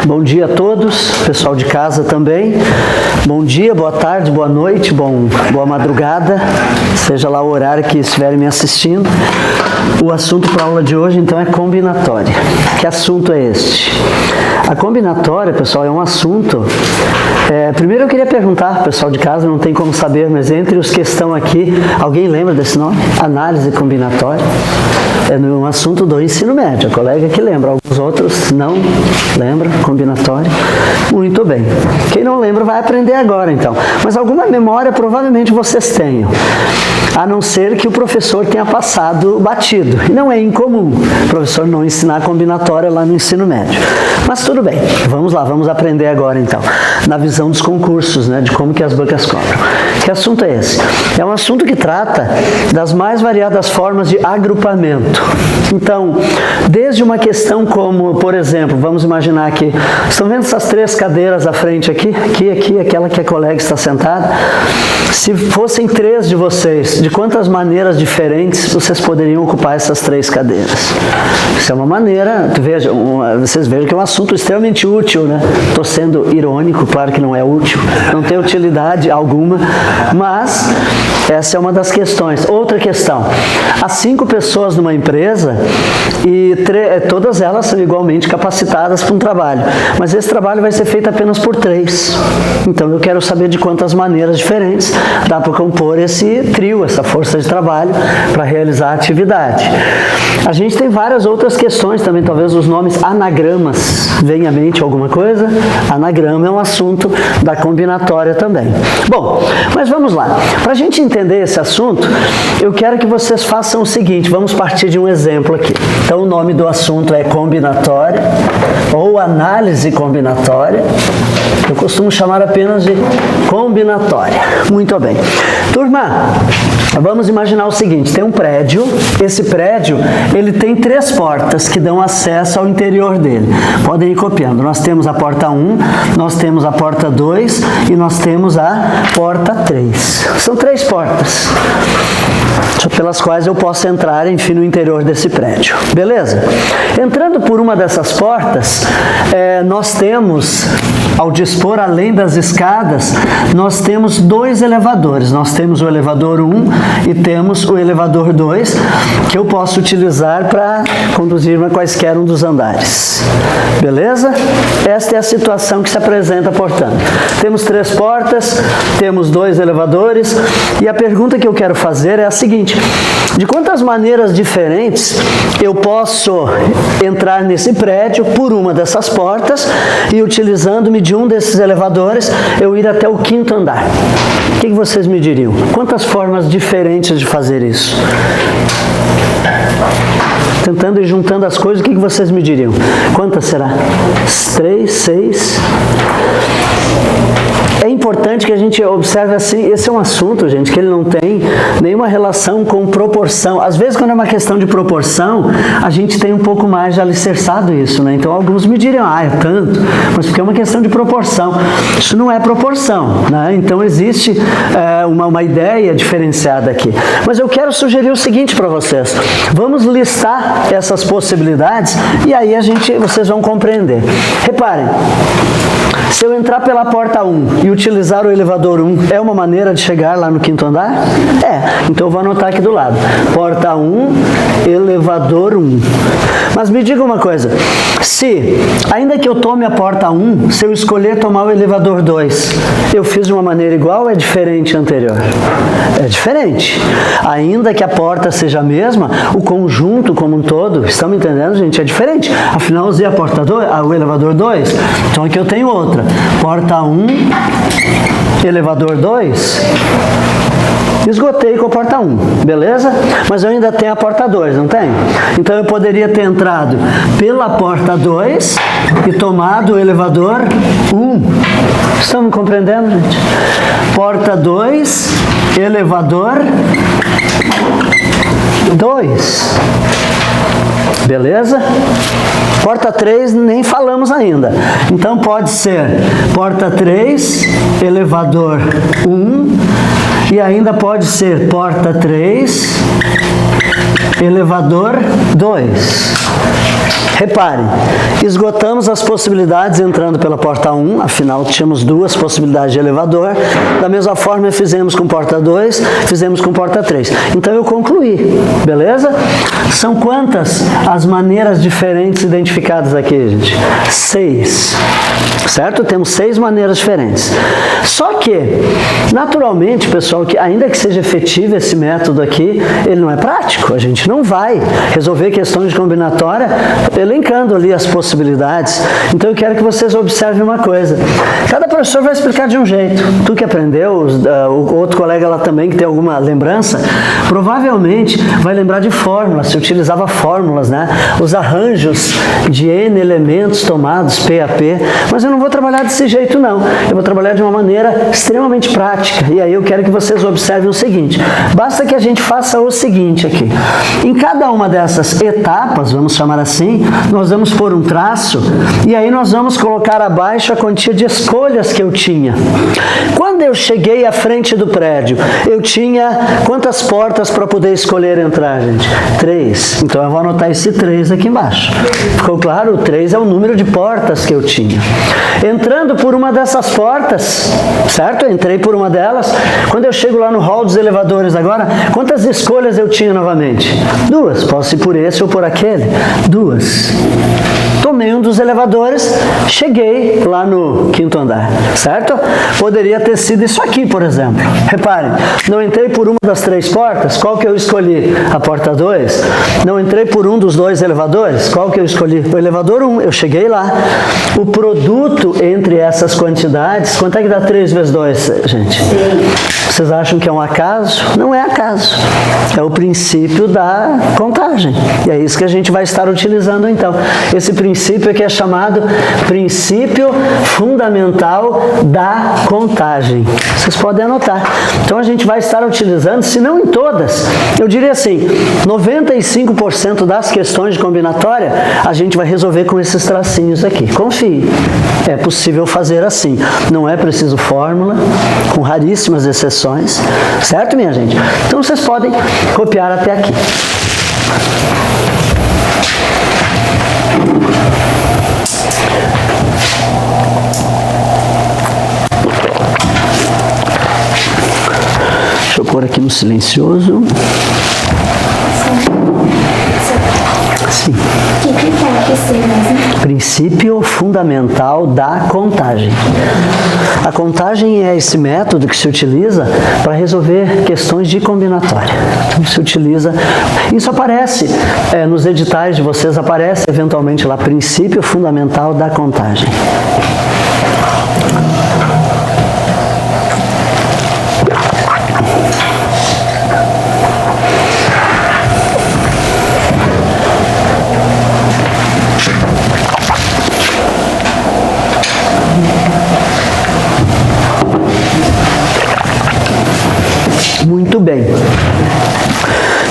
Bom dia a todos, pessoal de casa também. Bom dia, boa tarde, boa noite, boa madrugada, seja lá o horário que estiverem me assistindo. O assunto para a aula de hoje, então, é combinatória. Que assunto é este? A combinatória, pessoal, é um assunto... primeiro eu queria perguntar, pessoal de casa, não tem como saber, mas entre os que estão aqui, alguém lembra desse nome? Análise combinatória. É um assunto do ensino médio, a colega que lembra, alguns outros não lembram, combinatória. Muito bem. Quem não lembra vai aprender agora, então. Mas alguma memória provavelmente vocês tenham, a não ser que o professor tenha passado batido. E não é incomum o professor não ensinar combinatória lá no ensino médio. Mas tudo bem, vamos lá, vamos aprender agora, então, na visão dos concursos, né, de como que as bancas cobram. Que assunto é esse? É um assunto que trata das mais variadas formas de agrupamento. Então, desde uma questão como, por exemplo, vamos imaginar aqui, estão vendo essas três cadeiras à frente aqui? Aqui, aquela que a colega está sentada? Se fossem três de vocês, de quantas maneiras diferentes vocês poderiam ocupar essas três cadeiras? Isso é uma maneira, vocês vejam que é um assunto extremamente útil, né? Estou sendo irônico, claro que não é útil, não tem utilidade alguma, mas essa é uma das questões. Outra questão, há 5 pessoas numa empresa e todas elas são igualmente capacitadas para um trabalho, mas esse trabalho vai ser feito apenas por 3. Então eu quero saber de quantas maneiras diferentes dá para compor esse trio, essa força de trabalho para realizar a atividade. A gente tem várias outras questões também, talvez os nomes anagramas venham à mente alguma coisa. Anagrama é um assunto da combinatória também. Bom, mas vamos lá. Para a gente entender esse assunto, eu quero que vocês façam o seguinte, vamos partir de um exemplo aqui. Então o nome do assunto é combinatória ou análise combinatória. Eu costumo chamar apenas de combinatória. Muito bem. Turma, vamos imaginar o seguinte, tem um prédio, esse prédio, ele tem 3 portas que dão acesso ao interior dele. Podem ir copiando. Nós temos a porta 1, nós temos a porta 2 e nós temos a porta 3. São 3 portas pelas quais eu posso entrar, enfim, no interior desse prédio. Beleza? Entrando por uma dessas portas, nós temos, ao dispor além das escadas, nós temos 2 elevadores. Nós temos o elevador 1 e temos o elevador 2, que eu posso utilizar para conduzir-me a quaisquer um dos andares. Beleza? Esta é a situação que se apresenta, portanto. Temos 3 portas, temos 2 elevadores, e a pergunta que eu quero fazer é a seguinte: de quantas maneiras diferentes eu posso entrar nesse prédio por uma dessas portas e, utilizando-me de um desses elevadores, eu ir até o 5º andar? O que vocês me diriam? Quantas formas diferentes de fazer isso? Tentando e juntando as coisas, o que vocês me diriam? Quantas será? 3, 6... É importante que a gente observe assim, esse é um assunto, gente, que ele não tem nenhuma relação com proporção. Às vezes, quando é uma questão de proporção, a gente tem um pouco mais de alicerçado isso, né? Então, alguns me diriam, é tanto, mas porque é uma questão de proporção. Isso não é proporção, né? Então, existe uma ideia diferenciada aqui. Mas eu quero sugerir o seguinte para vocês. Vamos listar essas possibilidades e aí vocês vão compreender. Reparem. Se eu entrar pela porta 1 e utilizar o elevador 1, é uma maneira de chegar lá no 5º andar? Então eu vou anotar aqui do lado. Porta 1, elevador 1. Mas me diga uma coisa, ainda que eu tome a porta 1, se eu escolher tomar o elevador 2, eu fiz de uma maneira igual ou é diferente anterior? É diferente. Ainda que a porta seja a mesma, o conjunto como um todo, estão me entendendo, gente? É diferente. Afinal, eu usei a porta 2, o elevador 2, então aqui eu tenho outra. Porta 1, elevador 2, esgotei com a porta 1, beleza? Mas eu ainda tenho a porta 2, não tem? Então eu poderia ter entrado pela porta 2 e tomado o elevador 1. Estão me compreendendo, gente? Porta 2, elevador 2. Beleza? Porta 3 nem falamos ainda. Então pode ser porta 3, elevador 1, e ainda pode ser porta 3, elevador 2. Reparem, esgotamos as possibilidades entrando pela porta 1, afinal tínhamos duas possibilidades de elevador. Da mesma forma fizemos com porta 2, fizemos com porta 3. Então eu concluí, beleza? São quantas as maneiras diferentes identificadas aqui, gente? 6, certo? Temos 6 maneiras diferentes. Só que, naturalmente, pessoal, que ainda que seja efetivo esse método aqui, ele não é prático. A gente não vai resolver questões de combinatória elencando ali as possibilidades. Então eu quero que vocês observem uma coisa. Cada professor vai explicar de um jeito. Tu que aprendeu, o outro colega lá também que tem alguma lembrança, provavelmente vai lembrar de fórmulas, se utilizava fórmulas, né? Os arranjos de N elementos tomados, PAP, mas eu não vou trabalhar desse jeito não. Eu vou trabalhar de uma maneira extremamente prática. E aí eu quero que vocês observem o seguinte. Basta que a gente faça o seguinte aqui. Em cada uma dessas etapas, vamos chamar assim, nós vamos pôr um traço e aí nós vamos colocar abaixo a quantia de escolhas que eu tinha. Quando eu cheguei à frente do prédio, eu tinha quantas portas para poder escolher entrar, gente? 3. Então eu vou anotar esse 3 aqui embaixo. Ficou claro? O 3 é o número de portas que eu tinha. Entrando por uma dessas portas, certo? Eu entrei por uma delas. Quando eu chego lá no hall dos elevadores agora, quantas escolhas eu tinha novamente? 2. Posso ir por esse ou por aquele? 2. Tomei um dos elevadores, cheguei lá no 5º andar, certo? Poderia ter sido isso aqui, por exemplo. Reparem, não entrei por uma das 3 portas, qual que eu escolhi? A porta 2. Não entrei por um dos 2 elevadores, qual que eu escolhi? O elevador 1, eu cheguei lá. O produto entre essas quantidades, quanto é que dá 3 vezes 2, gente? Vocês acham que é um acaso? Não é acaso. É o princípio da contagem. E é isso que a gente vai estar utilizando então. Esse princípio que é chamado princípio fundamental da contagem. Vocês podem anotar. Então a gente vai estar utilizando, se não em todas, eu diria assim, 95% das questões de combinatória, a gente vai resolver com esses tracinhos aqui. Confie. É possível fazer assim. Não é preciso fórmula, com raríssimas exceções. Certo, minha gente? Então vocês podem copiar até aqui. Deixa eu pôr aqui no silencioso. Sim. O que quer que seja mesmo? Princípio fundamental da contagem. A contagem é esse método que se utiliza para resolver questões de combinatória. Então, se utiliza... Isso aparece nos editais de vocês, aparece eventualmente lá, princípio fundamental da contagem. Muito bem.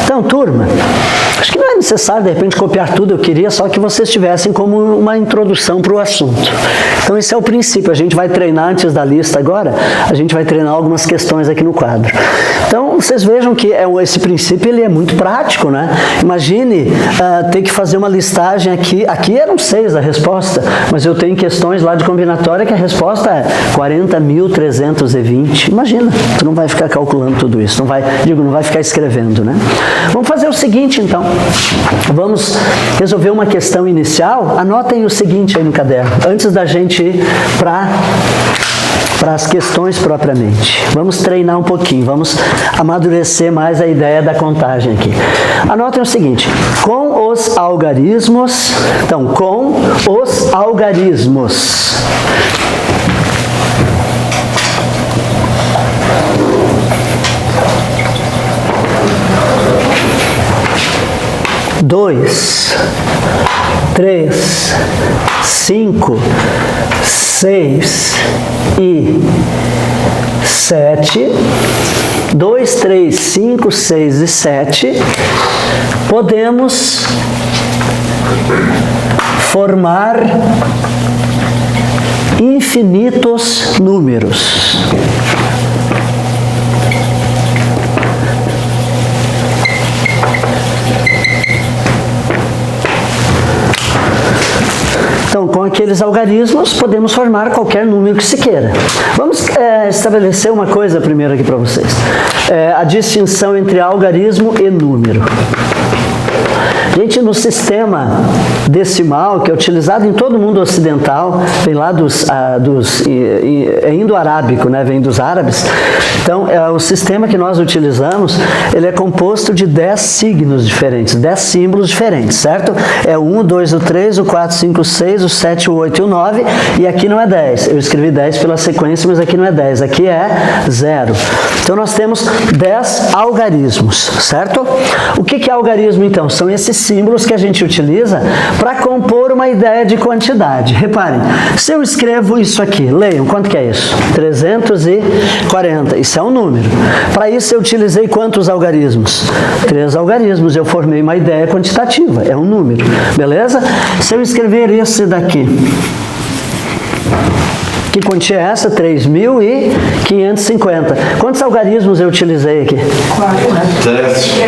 Então, turma, acho que não é necessário, de repente, copiar tudo. Eu queria só que vocês tivessem como uma introdução para o assunto. Então, esse é o princípio. A gente vai treinar antes da lista agora, a gente vai treinar algumas questões aqui no quadro. Então, vocês vejam que esse princípio ele é muito prático, né? Imagine ter que fazer uma listagem aqui. Aqui eram 6 a resposta, mas eu tenho questões lá de combinatória que a resposta é 40.320. Imagina, tu não vai ficar calculando tudo isso, não vai ficar escrevendo, né? Vamos fazer o seguinte, então. Vamos resolver uma questão inicial. Anotem o seguinte aí no caderno, antes da gente ir para as questões propriamente. Vamos treinar um pouquinho, vamos amadurecer mais a ideia da contagem aqui. Anotem o seguinte, com os algarismos, então, com os algarismos, dois, 3, 5, 6 e 7, 2, 3, 5, 6 e 7, podemos formar infinitos números. Então, com aqueles algarismos, podemos formar qualquer número que se queira. Vamos estabelecer uma coisa primeiro aqui para vocês. A distinção entre algarismo e número. Gente, no sistema decimal, que é utilizado em todo o mundo ocidental, vem lá é indo-arábico, né? Vem dos árabes. Então, o sistema que nós utilizamos, ele é composto de 10 signos diferentes, 10 símbolos diferentes, certo? É o 1, o 2, o 3, o 4, o 5, o 6, o 7, o 8 e o 9, e aqui não é 10. Eu escrevi 10 pela sequência, mas aqui não é 10, aqui é 0. Então, nós temos 10 algarismos, certo? O que é algarismo, então? São esses símbolos que a gente utiliza para compor uma ideia de quantidade. Reparem, se eu escrevo isso aqui, leiam, quanto que é isso? 340, isso é um número. Para isso eu utilizei quantos algarismos? 3 algarismos, eu formei uma ideia quantitativa, é um número, beleza? Se eu escrever esse daqui, que quantia é essa? 3.550. Quantos algarismos eu utilizei aqui? 3.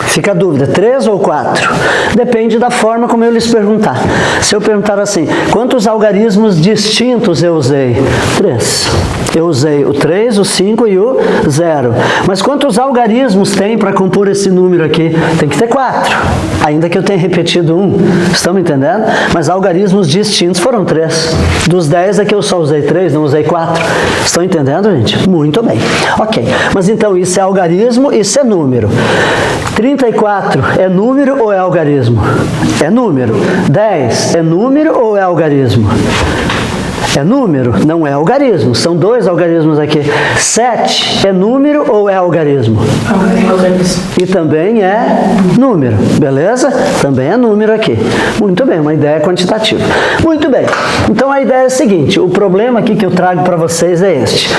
Fica a dúvida, 3 ou 4? Depende da forma como eu lhes perguntar. Se eu perguntar assim, quantos algarismos distintos eu usei? 3. Eu usei o 3, o 5 e o 0. Mas quantos algarismos tem para compor esse número aqui? Tem que ter 4. Ainda que eu tenha repetido 1. Estão me entendendo? Mas algarismos distintos foram 3. Dos 10 aqui eu só usei 3, não usei 4. Estão entendendo, gente? Muito bem. Ok. Mas então isso é algarismo, isso é número. 34 é número ou é algarismo? É número. 10 é número ou é algarismo? É número, não é algarismo. São 2 algarismos aqui. 7 é número ou é algarismo? Algarismo. E também é número, beleza? Também é número aqui. Muito bem, uma ideia quantitativa. Muito bem. Então a ideia é a seguinte, o problema aqui que eu trago para vocês é este.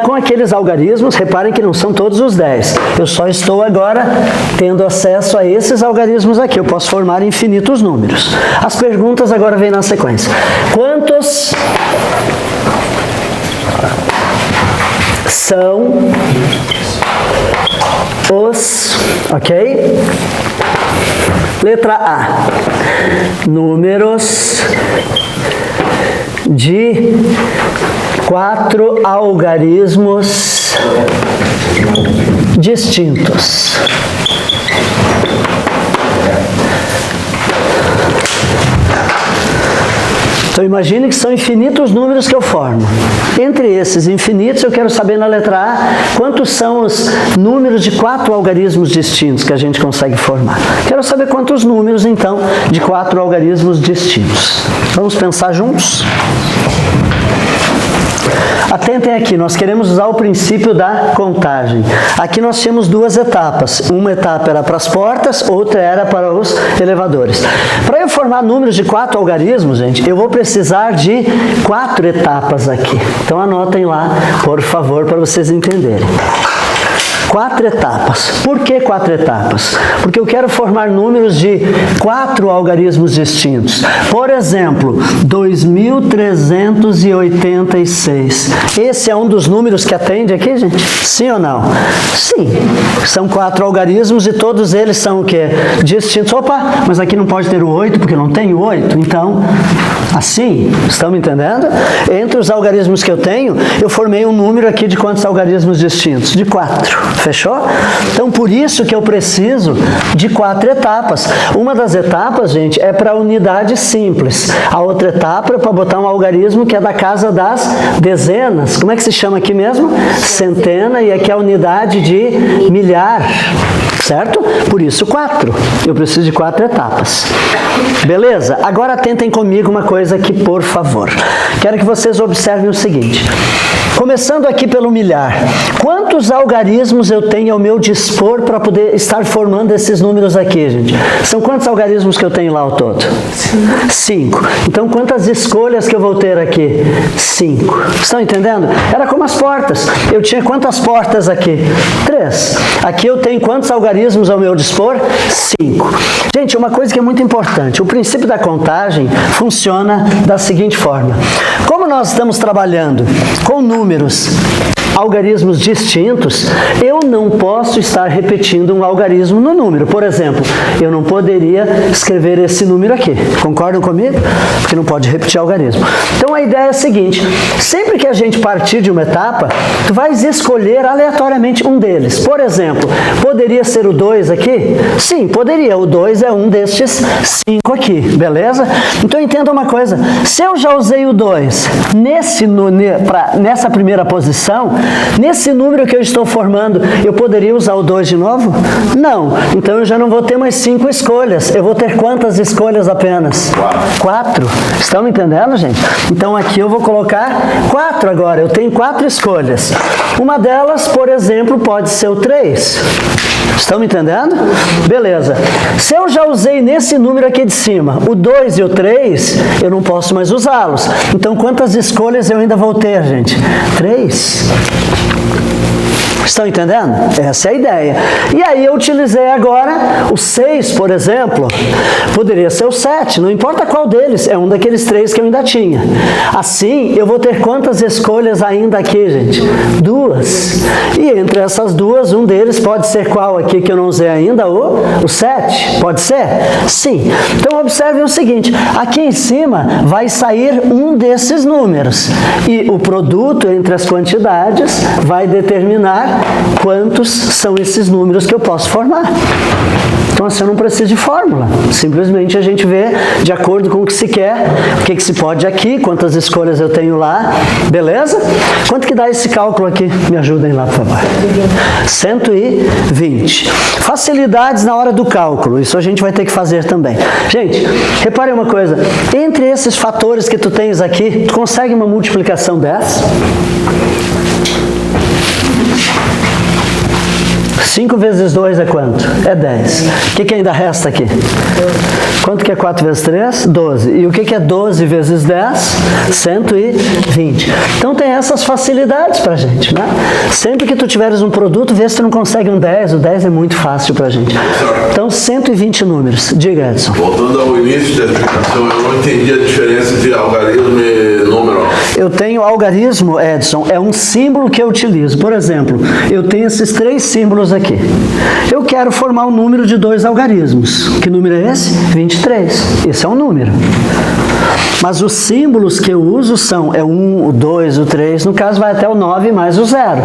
Com aqueles algarismos, reparem que não são todos os 10. Eu só estou agora tendo acesso a esses algarismos aqui. Eu posso formar infinitos números. As perguntas agora vêm na sequência. Quantos são os, ok? Letra A. Números de 4 algarismos distintos. Então imagine que são infinitos números que eu formo. Entre esses infinitos, eu quero saber na letra A quantos são os números de 4 algarismos distintos que a gente consegue formar. Quero saber quantos números, então, de 4 algarismos distintos. Vamos pensar juntos? Atentem aqui, nós queremos usar o princípio da contagem. Aqui nós tínhamos 2 etapas. Uma etapa era para as portas, outra era para os elevadores. Para eu formar números de 4 algarismos, gente, eu vou precisar de 4 etapas aqui. Então anotem lá, por favor, para vocês entenderem. 4 etapas. Por que 4 etapas? Porque eu quero formar números de 4 algarismos distintos. Por exemplo, 2.386. Esse é um dos números que atende aqui, gente? Sim ou não? Sim. São 4 algarismos e todos eles são o quê? Distintos. Opa, mas aqui não pode ter o 8 porque não tem o 8. Então, assim, estão me entendendo? Entre os algarismos que eu tenho, eu formei um número aqui de quantos algarismos distintos? De 4. Fechou? Então, por isso que eu preciso de 4 etapas. Uma das etapas, gente, é para unidade simples. A outra etapa é para botar um algarismo que é da casa das dezenas. Como é que se chama aqui mesmo? Centena, e aqui é a unidade de milhar. Certo? Por isso 4. Eu preciso de 4 etapas. Beleza? Agora atentem comigo uma coisa aqui, por favor. Quero que vocês observem o seguinte. Começando aqui pelo milhar. Quantos algarismos eu tenho ao meu dispor para poder estar formando esses números aqui, gente? São quantos algarismos que eu tenho lá ao todo? 5. Então, quantas escolhas que eu vou ter aqui? 5. Estão entendendo? Era como as portas. Eu tinha quantas portas aqui? 3. Aqui eu tenho quantos algarismos ao meu dispor? 5. Gente, uma coisa que é muito importante. O princípio da contagem funciona da seguinte forma. Como nós estamos trabalhando com números algarismos distintos, eu não posso estar repetindo um algarismo no número. Por exemplo, eu não poderia escrever esse número aqui. Concordam comigo? Porque não pode repetir algarismo. Então a ideia é a seguinte: sempre que a gente partir de uma etapa, tu vais escolher aleatoriamente um deles. Por exemplo, poderia ser o 2 aqui? Sim, poderia. O 2 é um destes 5 aqui, beleza? Então entenda uma coisa: se eu já usei o 2 nessa primeira posição, nesse número que eu estou formando, eu poderia usar o 2 de novo? Não. Então eu já não vou ter mais 5 escolhas. Eu vou ter quantas escolhas apenas? 4. Estão me entendendo, gente? Então aqui eu vou colocar 4 agora. Eu tenho 4 escolhas. Uma delas, por exemplo, pode ser o 3. Estão me entendendo? Beleza. Se eu já usei nesse número aqui de cima, o 2 e o 3, eu não posso mais usá-los. Então, quantas escolhas eu ainda vou ter, gente? 3. Estão entendendo? Essa é a ideia. E aí eu utilizei agora o 6, por exemplo. Poderia ser o 7, não importa qual deles. É um daqueles 3 que eu ainda tinha. Assim, eu vou ter quantas escolhas ainda aqui, gente? 2. E entre essas duas, um deles pode ser qual aqui que eu não usei ainda? O 7. Pode ser? Sim. Então, observe o seguinte. Aqui em cima vai sair um desses números. E o produto entre as quantidades vai determinar quantos são esses números que eu posso formar. Então assim, eu não preciso de fórmula. Simplesmente a gente vê de acordo com o que se quer, o que se pode aqui, quantas escolhas eu tenho lá. Beleza? Quanto que dá esse cálculo aqui? Me ajudem lá, por favor. 120. Facilidades na hora do cálculo. Isso a gente vai ter que fazer também. Gente, repare uma coisa. Entre esses fatores que tu tens aqui, tu consegue uma multiplicação dessa? 5 vezes 2 é quanto? É 10. O que ainda resta aqui? Quanto que é 4 vezes 3? 12. E o que é 12 vezes 10? 120. Então tem essas facilidades pra gente, né? Sempre que tu tiveres um produto, vê se tu não consegue um 10. O 10 é muito fácil pra gente. Então 120 números. Diga, Edson. Voltando ao início da explicação, eu não entendi a diferença entre algarismo e número. Eu tenho algarismo, Edson, é um símbolo que eu utilizo. Por exemplo, eu tenho esses 3 símbolos aqui. Eu quero formar um número de 2 algarismos. Que número é esse? 23. Esse é um número. Mas os símbolos que eu uso são o 1, o 2, o 3, no caso vai até o 9 mais o 0.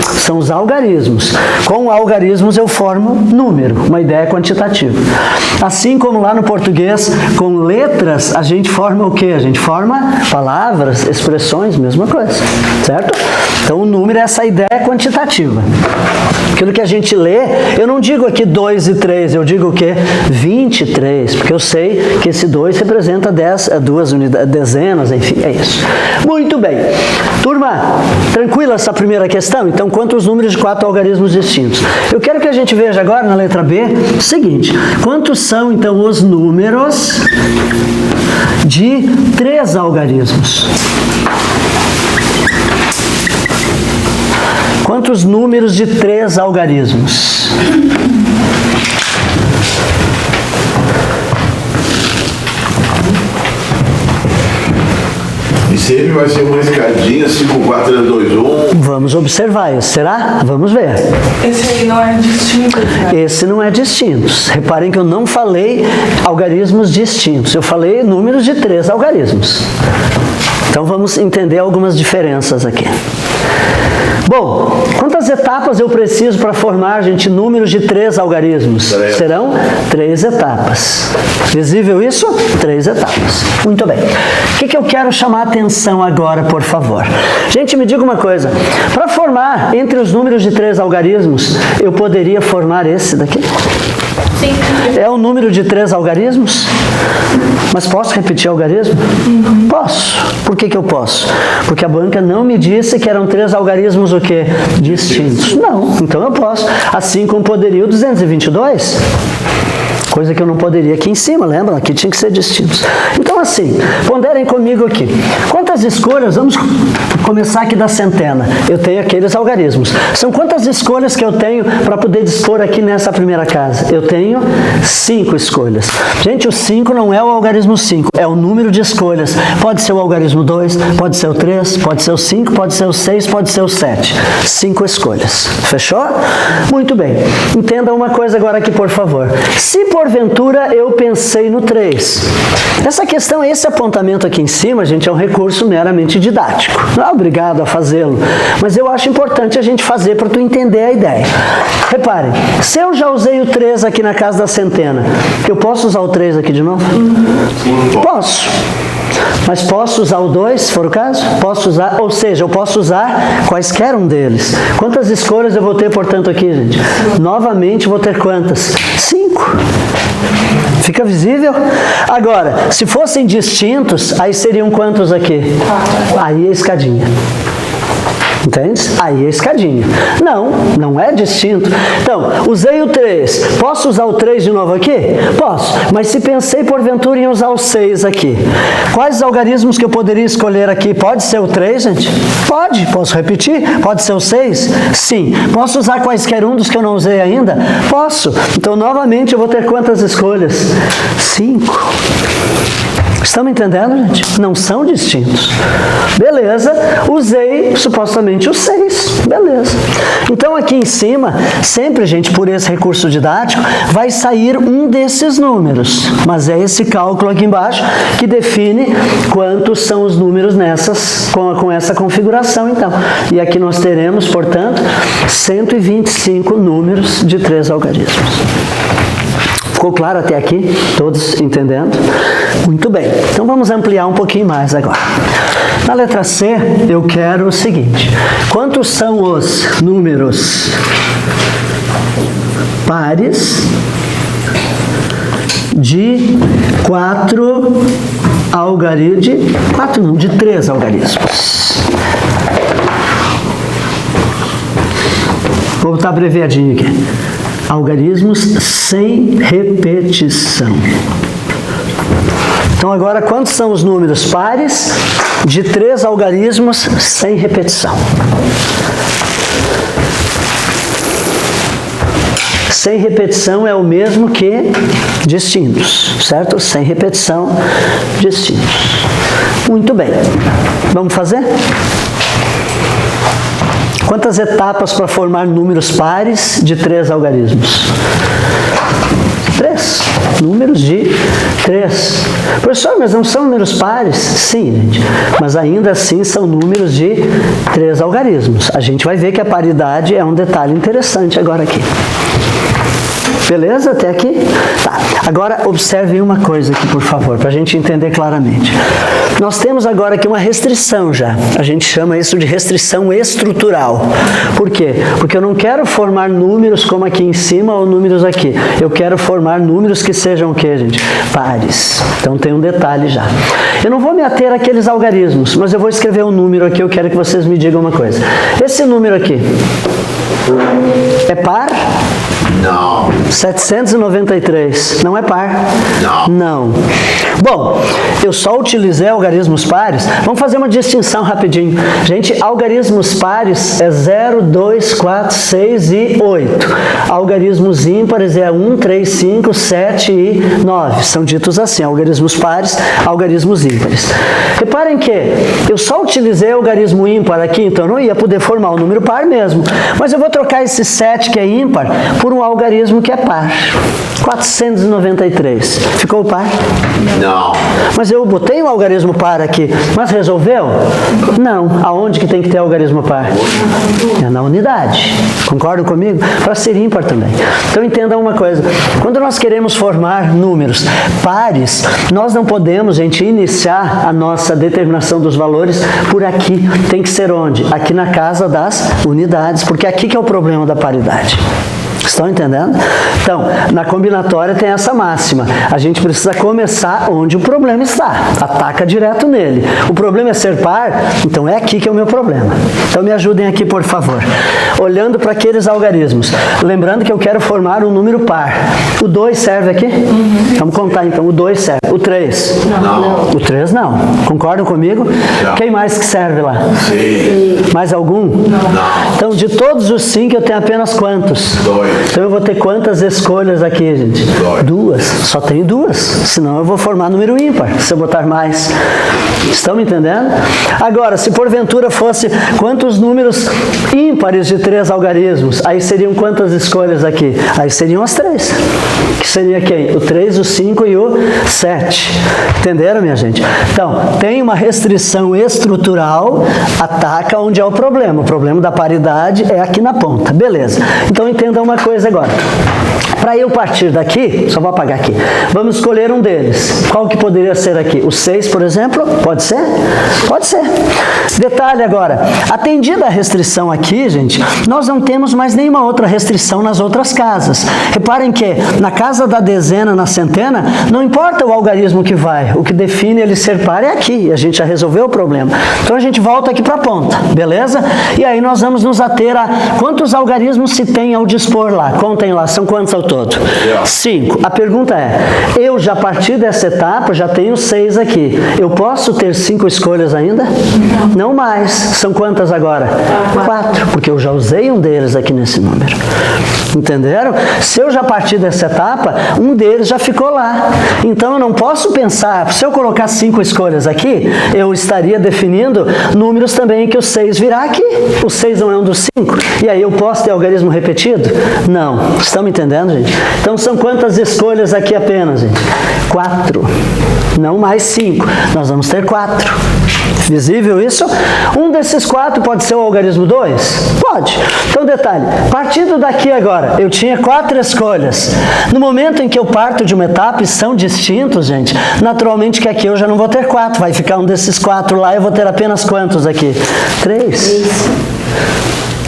São os algarismos. Com algarismos eu formo número, uma ideia quantitativa. Assim como lá no português, com letras, a gente forma o quê? A gente forma palavras, expressões, mesma coisa. Certo? Então o número é essa ideia quantitativa. Aquilo que a gente lê, eu não digo aqui 2 e 3, eu digo o quê? 23, porque eu sei que esse 2 representa 2 unidades, dezenas, enfim, é isso. Muito bem. Turma, tranquila essa primeira questão? Então, quantos números de 4 algarismos distintos? Eu quero que a gente veja agora, na letra B, o seguinte. Quantos são, então, os números de 3 algarismos? Quantos números de 3 algarismos? E sempre vai ser uma escadinha, 5, 4, 3, 2, 1. Vamos observar isso. Será? Vamos ver. Esse aí não é distinto, né? Esse não é distintos. Reparem que eu não falei algarismos distintos. Eu falei números de 3 algarismos. Então vamos entender algumas diferenças aqui. Bom, quantas etapas eu preciso para formar, gente, números de 3 algarismos? Serão 3 etapas. Visível isso? 3 etapas. Muito bem. O que eu quero chamar a atenção agora, por favor? Gente, me diga uma coisa. Para formar entre os números de 3 algarismos, eu poderia formar esse daqui? Sim. É o número de 3 algarismos? Mas posso repetir algarismo? Posso. Por que eu posso? Porque a banca não me disse que eram 3 algarismos o quê? Distintos. Não. Então eu posso. Assim como poderia o 222. Coisa que eu não poderia aqui em cima, lembra? Aqui tinha que ser distintos. Então assim, ponderem comigo aqui. Quantas escolhas, vamos começar aqui da centena. Eu tenho aqueles algarismos. São quantas escolhas que eu tenho para poder dispor aqui nessa primeira casa? Eu tenho 5 escolhas. Gente, o 5 não é o algarismo 5, é o número de escolhas. Pode ser o algarismo 2, pode ser o 3, pode ser o 5, pode ser o 6, pode ser o 7. 5 escolhas. Fechou? Muito bem. Entenda uma coisa agora aqui, por favor. Se porventura eu pensei no 3, essa questão, esse apontamento aqui em cima, gente, é um recurso meramente didático. Não é obrigado a fazê-lo, mas eu acho importante a gente fazer para tu entender a ideia. Reparem, se eu já usei o 3 aqui na casa da centena, eu posso usar o 3 aqui de novo? Posso. Mas posso usar o 2, se for o caso? Posso usar, ou seja, eu posso usar quaisquer um deles. Quantas escolhas eu vou ter, portanto, aqui, gente? Novamente, vou ter quantas? 5. Fica visível? Agora, se fossem distintos, aí seriam quantos aqui? Aí a escadinha. Entende? Aí é escadinha. Não é distinto. Então, usei o 3. Posso usar o 3 de novo aqui? Posso. Mas se pensei porventura em usar o 6 aqui, quais algarismos que eu poderia escolher aqui? Pode ser o 3, gente? Pode. Posso repetir? Pode ser o 6? Sim. Posso usar quaisquer um dos que eu não usei ainda? Posso. Então, novamente, eu vou ter quantas escolhas? 5. Estão me entendendo, gente? Não são distintos. Beleza, usei supostamente o 6. Beleza. Então aqui em cima, sempre, gente, por esse recurso didático, vai sair um desses números. Mas é esse cálculo aqui embaixo que define quantos são os números com essa configuração, então. E aqui nós teremos, portanto, 125 números de 3 algarismos. Ficou claro até aqui? Todos entendendo? Muito bem. Então vamos ampliar um pouquinho mais agora. Na letra C, eu quero o seguinte. Quantos são os números pares de 3 algarismos? Vou botar abreviadinho aqui. Algarismos sem repetição. Então agora, quantos são os números pares de 3 algarismos sem repetição? Sem repetição é o mesmo que distintos, certo? Sem repetição, distintos. Muito bem. Vamos fazer? Quantas etapas para formar números pares de 3 algarismos? 3. Números de 3. Professor, mas não são números pares? Sim, gente. Mas ainda assim são números de 3 algarismos. A gente vai ver que a paridade é um detalhe interessante agora aqui. Beleza? Até aqui? Tá. Agora, observem uma coisa aqui, por favor, para a gente entender claramente. Nós temos agora aqui uma restrição já. A gente chama isso de restrição estrutural. Por quê? Porque eu não quero formar números como aqui em cima ou números aqui. Eu quero formar números que sejam o quê, gente? Pares. Então, tem um detalhe já. Eu não vou me ater àqueles algarismos, mas eu vou escrever um número aqui, eu quero que vocês me digam uma coisa. Esse número aqui é par? Não. 793. Não é par? Não. Bom, eu só utilizei algarismos pares. Vamos fazer uma distinção rapidinho. Gente, algarismos pares é 0, 2, 4, 6 e 8. Algarismos ímpares é 1, 3, 5, 7 e 9. São ditos assim, algarismos pares, algarismos ímpares. Reparem que eu só utilizei algarismo ímpar aqui, então eu não ia poder formar um número par mesmo. Mas eu vou trocar esse 7 que é ímpar por um algarismo que é par. 493. Ficou par? Não. Mas eu botei um algarismo par aqui. Mas resolveu? Não. Aonde que tem que ter algarismo par? É na unidade. Concordam comigo? Para ser ímpar também. Então entendam uma coisa. Quando nós queremos formar números pares, nós não podemos, gente, iniciar a nossa determinação dos valores por aqui. Tem que ser onde? Aqui na casa das unidades. Porque aqui que é o problema da paridade. Estão entendendo? Então, na combinatória tem essa máxima. A gente precisa começar onde o problema está. Ataca direto nele. O problema é ser par, então é aqui que é o meu problema. Então me ajudem aqui, por favor. Olhando para aqueles algarismos. Lembrando que eu quero formar um número par. O 2 serve aqui? Vamos contar então. O 2 serve. O 3? Não. O 3 não. Concordam comigo? Não. Quem mais que serve lá? Sim. Mais algum? Não. Então, de todos os 5, eu tenho apenas quantos? 2. Então, eu vou ter quantas escolhas aqui, gente? 2. 2. Só tenho 2. Senão, eu vou formar número ímpar, se eu botar mais. Estão me entendendo? Agora, se porventura fosse quantos números ímpares de 3 algarismos, aí seriam quantas escolhas aqui? Aí seriam as 3. Que seria quem? O 3, o 5 e o 7. Entenderam, minha gente? Então, tem uma restrição estrutural, ataca onde é o problema. O problema da paridade é aqui na ponta. Beleza. Então, entenda uma coisa agora. Para eu partir daqui, só vou apagar aqui, vamos escolher um deles. Qual que poderia ser aqui? O 6, por exemplo? Pode ser? Pode ser. Detalhe agora, atendida a restrição aqui, gente, nós não temos mais nenhuma outra restrição nas outras casas. Reparem que na casa da dezena, na centena, não importa o algarismo que vai, o que define ele ser par é aqui, e a gente já resolveu o problema. Então a gente volta aqui para a ponta, beleza? E aí nós vamos nos ater a quantos algarismos se tem ao dispor lá. Contem lá, são quantos ao todo? 5. A pergunta é, eu já a partir dessa etapa já tenho 6 aqui. Eu posso ter 5 escolhas ainda? Não mais. São quantas agora? 4, porque eu já usei um deles aqui nesse número. Entenderam? Se eu já partir dessa etapa, um deles já ficou lá. Então eu não posso pensar, se eu colocar 5 escolhas aqui, eu estaria definindo números também que o 6 virá aqui. O 6 não é um dos 5. E aí eu posso ter algarismo repetido? Não. Estão me entendendo, gente? Então são quantas escolhas aqui apenas, gente? 4. Não mais 5. Nós vamos ter 4. Visível isso? Um desses 4 pode ser o algarismo 2? Pode. Então detalhe, partindo daqui agora, eu tinha 4 escolhas. No momento em que eu parto de uma etapa e são distintos, gente, naturalmente que aqui eu já não vou ter 4. Vai ficar um desses 4 lá e eu vou ter apenas quantos aqui? 3.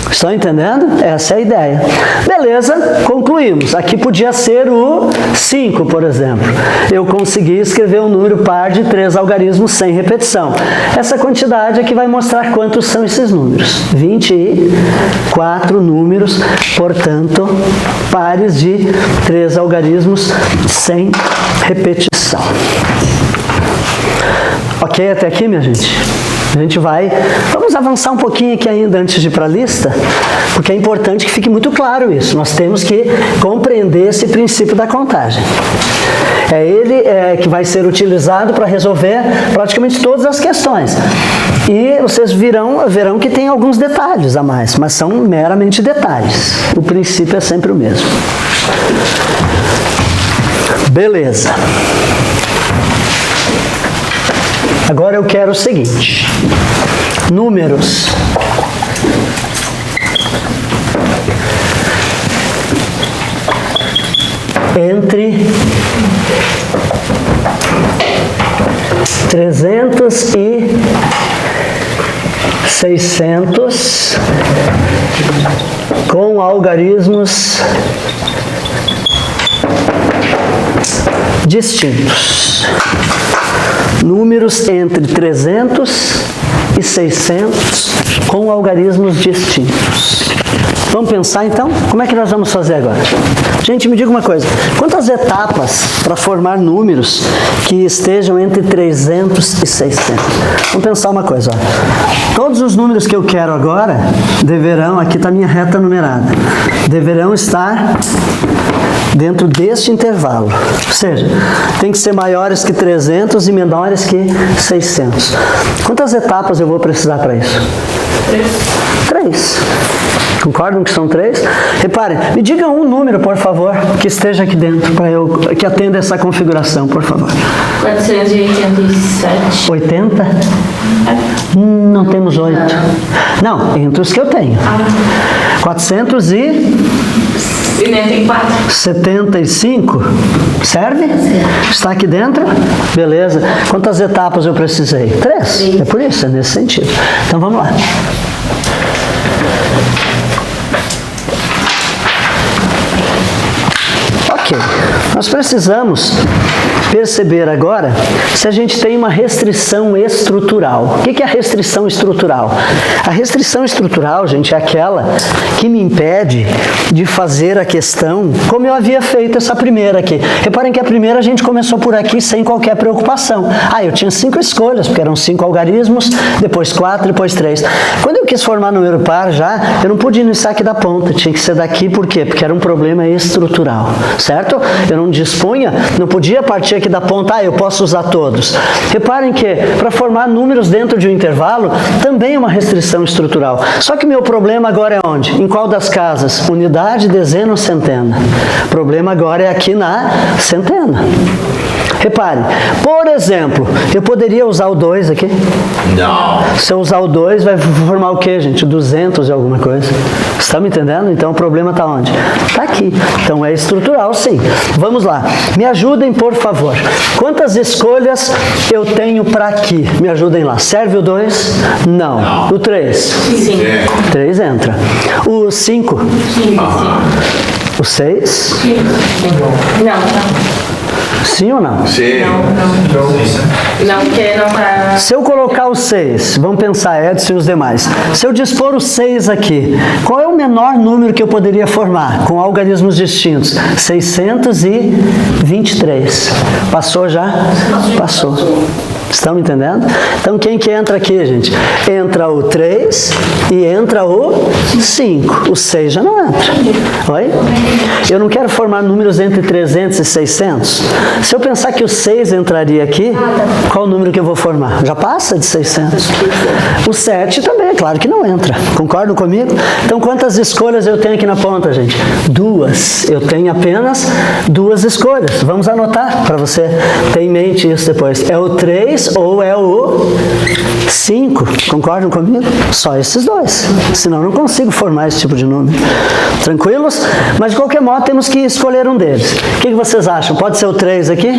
Estão entendendo? Essa é a ideia. Beleza, concluímos. Aqui podia ser o 5, por exemplo. Eu consegui escrever um número par de 3 algarismos sem repetição. Essa quantidade aqui vai mostrar quantos são esses números. 24 números, portanto, pares de 3 algarismos sem repetição. Ok até aqui, minha gente? A gente vamos avançar um pouquinho aqui ainda antes de ir para a lista, porque é importante que fique muito claro isso. Nós temos que compreender esse princípio da contagem. É ele que vai ser utilizado para resolver praticamente todas as questões. E vocês verão que tem alguns detalhes a mais, mas são meramente detalhes. O princípio é sempre o mesmo. Beleza. Agora eu quero o seguinte, números. Entre 300 e 600 com algarismos distintos. Números entre 300 e 600 com algarismos distintos. Vamos pensar então? Como é que nós vamos fazer agora? Gente, me diga uma coisa. Quantas etapas para formar números que estejam entre 300 e 600? Vamos pensar uma coisa. Ó. Todos os números que eu quero agora deverão, aqui está a minha reta numerada, deverão estar dentro deste intervalo. Ou seja, tem que ser maiores que 300 e menores que 600. Quantas etapas eu vou precisar para isso? 3. Concordam que são 3? Reparem, me digam um número, por favor, que esteja aqui dentro, que atenda essa configuração, por favor. 487. 80? Não temos 8. Não, entre os que eu tenho. 475? Serve? Está aqui dentro? Beleza. Quantas etapas eu precisei? 3. É por isso, é nesse sentido. Então vamos lá. Nós precisamos perceber agora se a gente tem uma restrição estrutural. O que é a restrição estrutural? A restrição estrutural, gente, é aquela que me impede de fazer a questão como eu havia feito essa primeira aqui. Reparem que a primeira a gente começou por aqui sem qualquer preocupação. Eu tinha 5 escolhas, porque eram 5 algarismos, depois 4, depois 3. Quando eu quis formar número par já, eu não pude iniciar aqui da ponta, tinha que ser daqui, por quê? Porque era um problema estrutural, certo? Eu não dispunha, não podia partir aqui da ponta, eu posso usar todos. Reparem que para formar números dentro de um intervalo, também é uma restrição estrutural. Só que meu problema agora é onde? Em qual das casas? Unidade, dezena ou centena? O problema agora é aqui na centena. Repare, por exemplo, eu poderia usar o 2 aqui? Não. Se eu usar o 2, vai formar o quê, gente? 200 e alguma coisa. Está me entendendo? Então o problema está onde? Está aqui. Então é estrutural, sim. Vamos lá. Me ajudem, por favor. Quantas escolhas eu tenho para aqui? Me ajudem lá. Serve o 2? Não. O 3? Sim. 3 entra. O 5? Sim. O 6? Não. Sim ou não? Sim. Não, porque não tá... Se eu colocar o 6, vamos pensar, Edson e os demais. Se eu dispor o 6 aqui, qual é o menor número que eu poderia formar com algarismos distintos? 623. Passou já? Passou. Estão me entendendo? Então quem que entra aqui, gente? Entra o 3 e entra o 5. O 6 já não entra. Oi? Eu não quero formar números entre 300 e 600. Se eu pensar que o 6 entraria aqui, qual o número que eu vou formar? Já passa de 600. O 7 também, é claro que não entra. Concordam comigo? Então quantas escolhas eu tenho aqui na ponta, gente? 2. Eu tenho apenas 2 escolhas. Vamos anotar para você ter em mente isso depois. É o 3 ou é o 5. Concordam comigo? Só esses 2. Senão eu não consigo formar esse tipo de número. Tranquilos? Mas de qualquer modo temos que escolher um deles. O que vocês acham? Pode ser o 3 aqui?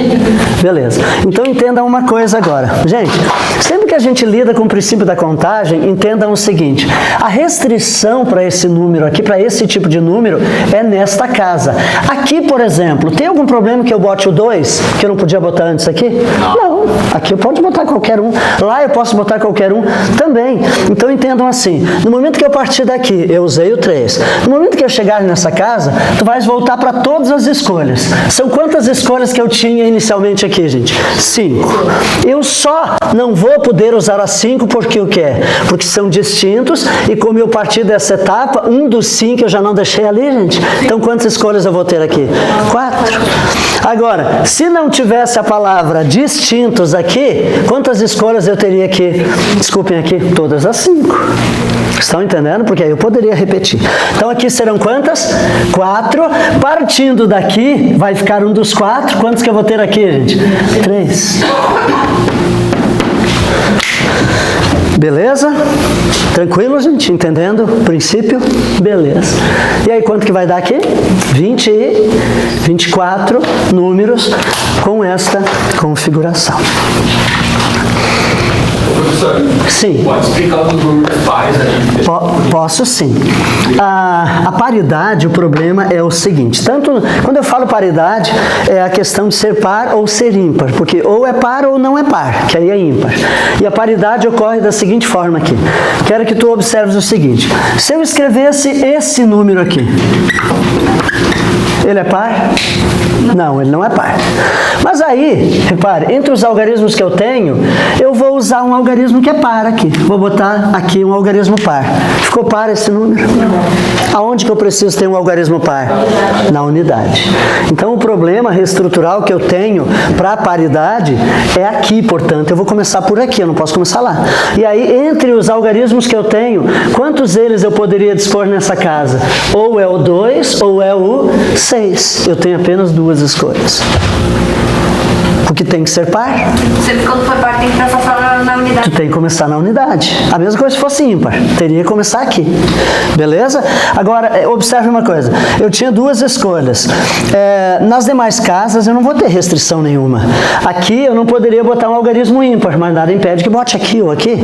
Beleza. Então entendam uma coisa agora. Gente, sempre que a gente lida com o princípio da contagem, entendam o seguinte. A restrição para esse número aqui, para esse tipo de número, é nesta casa. Aqui, por exemplo, tem algum problema que eu bote o 2? Que eu não podia botar antes aqui? Não. Aqui eu posso botar qualquer um. Lá eu posso botar qualquer um também. Então entendam assim. No momento que eu partir daqui, eu usei o 3. No momento que eu chegar nessa casa, tu vais voltar para todas as escolhas. São quantas escolhas que eu tinha inicialmente aqui, gente? 5. Eu só não vou poder usar as 5 porque o que é? Porque são distintos e como eu parti dessa etapa, um dos 5 eu já não deixei ali, gente. Então quantas escolhas eu vou ter aqui? 4. Agora, se não tivesse a palavra distintos aqui, quantas escolhas eu teria aqui? Desculpem aqui, todas as 5. Estão entendendo? Porque aí eu poderia repetir. Então aqui serão quantas? 4. Partindo daqui, vai ficar um dos 4. Quantos que eu vou ter aqui, gente? 3. Beleza? Tranquilo, gente? Entendendo o princípio? Beleza. E aí, quanto que vai dar aqui? 20 e 24 números com esta configuração. Professor, sim. Pode explicar os números pares aí? Posso sim. A paridade, o problema é o seguinte, tanto quando eu falo paridade, é a questão de ser par ou ser ímpar, porque ou é par ou não é par, que aí é ímpar. E a paridade ocorre da seguinte forma aqui. Quero que tu observes o seguinte, se eu escrevesse esse número aqui, ele é par? Não, ele não é par. Mas aí, repare, entre os algarismos que eu tenho, eu vou usar um algarismo que é par aqui. Vou botar aqui um algarismo par. Ficou par esse número? Aonde que eu preciso ter um algarismo par? Na unidade. Então o problema reestrutural que eu tenho para a paridade é aqui, portanto, eu vou começar por aqui, eu não posso começar lá. E aí, entre os algarismos que eu tenho, quantos deles eu poderia dispor nessa casa? Ou é o 2 ou é o 6. Eu tenho apenas 2 escolhas. Porque tem que ser par. Sempre quando for par tem que passar só na unidade. Tu tem que começar na unidade. A mesma coisa se fosse ímpar. Teria que começar aqui. Beleza? Agora, observe uma coisa. Eu tinha duas escolhas. Nas demais casas, eu não vou ter restrição nenhuma. Aqui, eu não poderia botar um algarismo ímpar, mas nada impede que bote aqui ou aqui.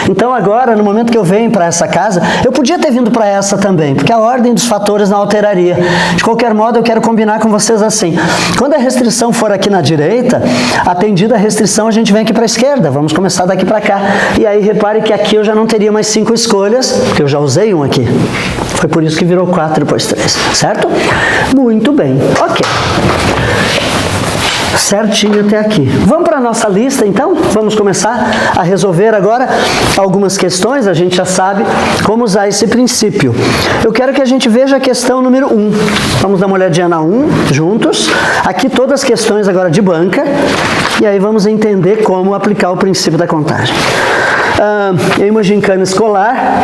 Então, agora, no momento que eu venho para essa casa, eu podia ter vindo para essa também, porque a ordem dos fatores não alteraria. De qualquer modo, eu quero combinar com vocês assim. Quando a restrição for aqui na direita, atendida a restrição, a gente vem aqui para a esquerda. Vamos começar daqui para cá. E aí, repare que aqui eu já não teria mais 5 escolhas, porque eu já usei um aqui. Foi por isso que virou 4 depois 3, certo? Muito bem, ok. Certinho até aqui. Vamos para a nossa lista, então? Vamos começar a resolver agora algumas questões. A gente já sabe como usar esse princípio. Eu quero que a gente veja a questão número 1. Vamos dar uma olhadinha na 1, juntos. Aqui todas as questões agora de banca. E aí vamos entender como aplicar o princípio da contagem. Em uma gincana escolar,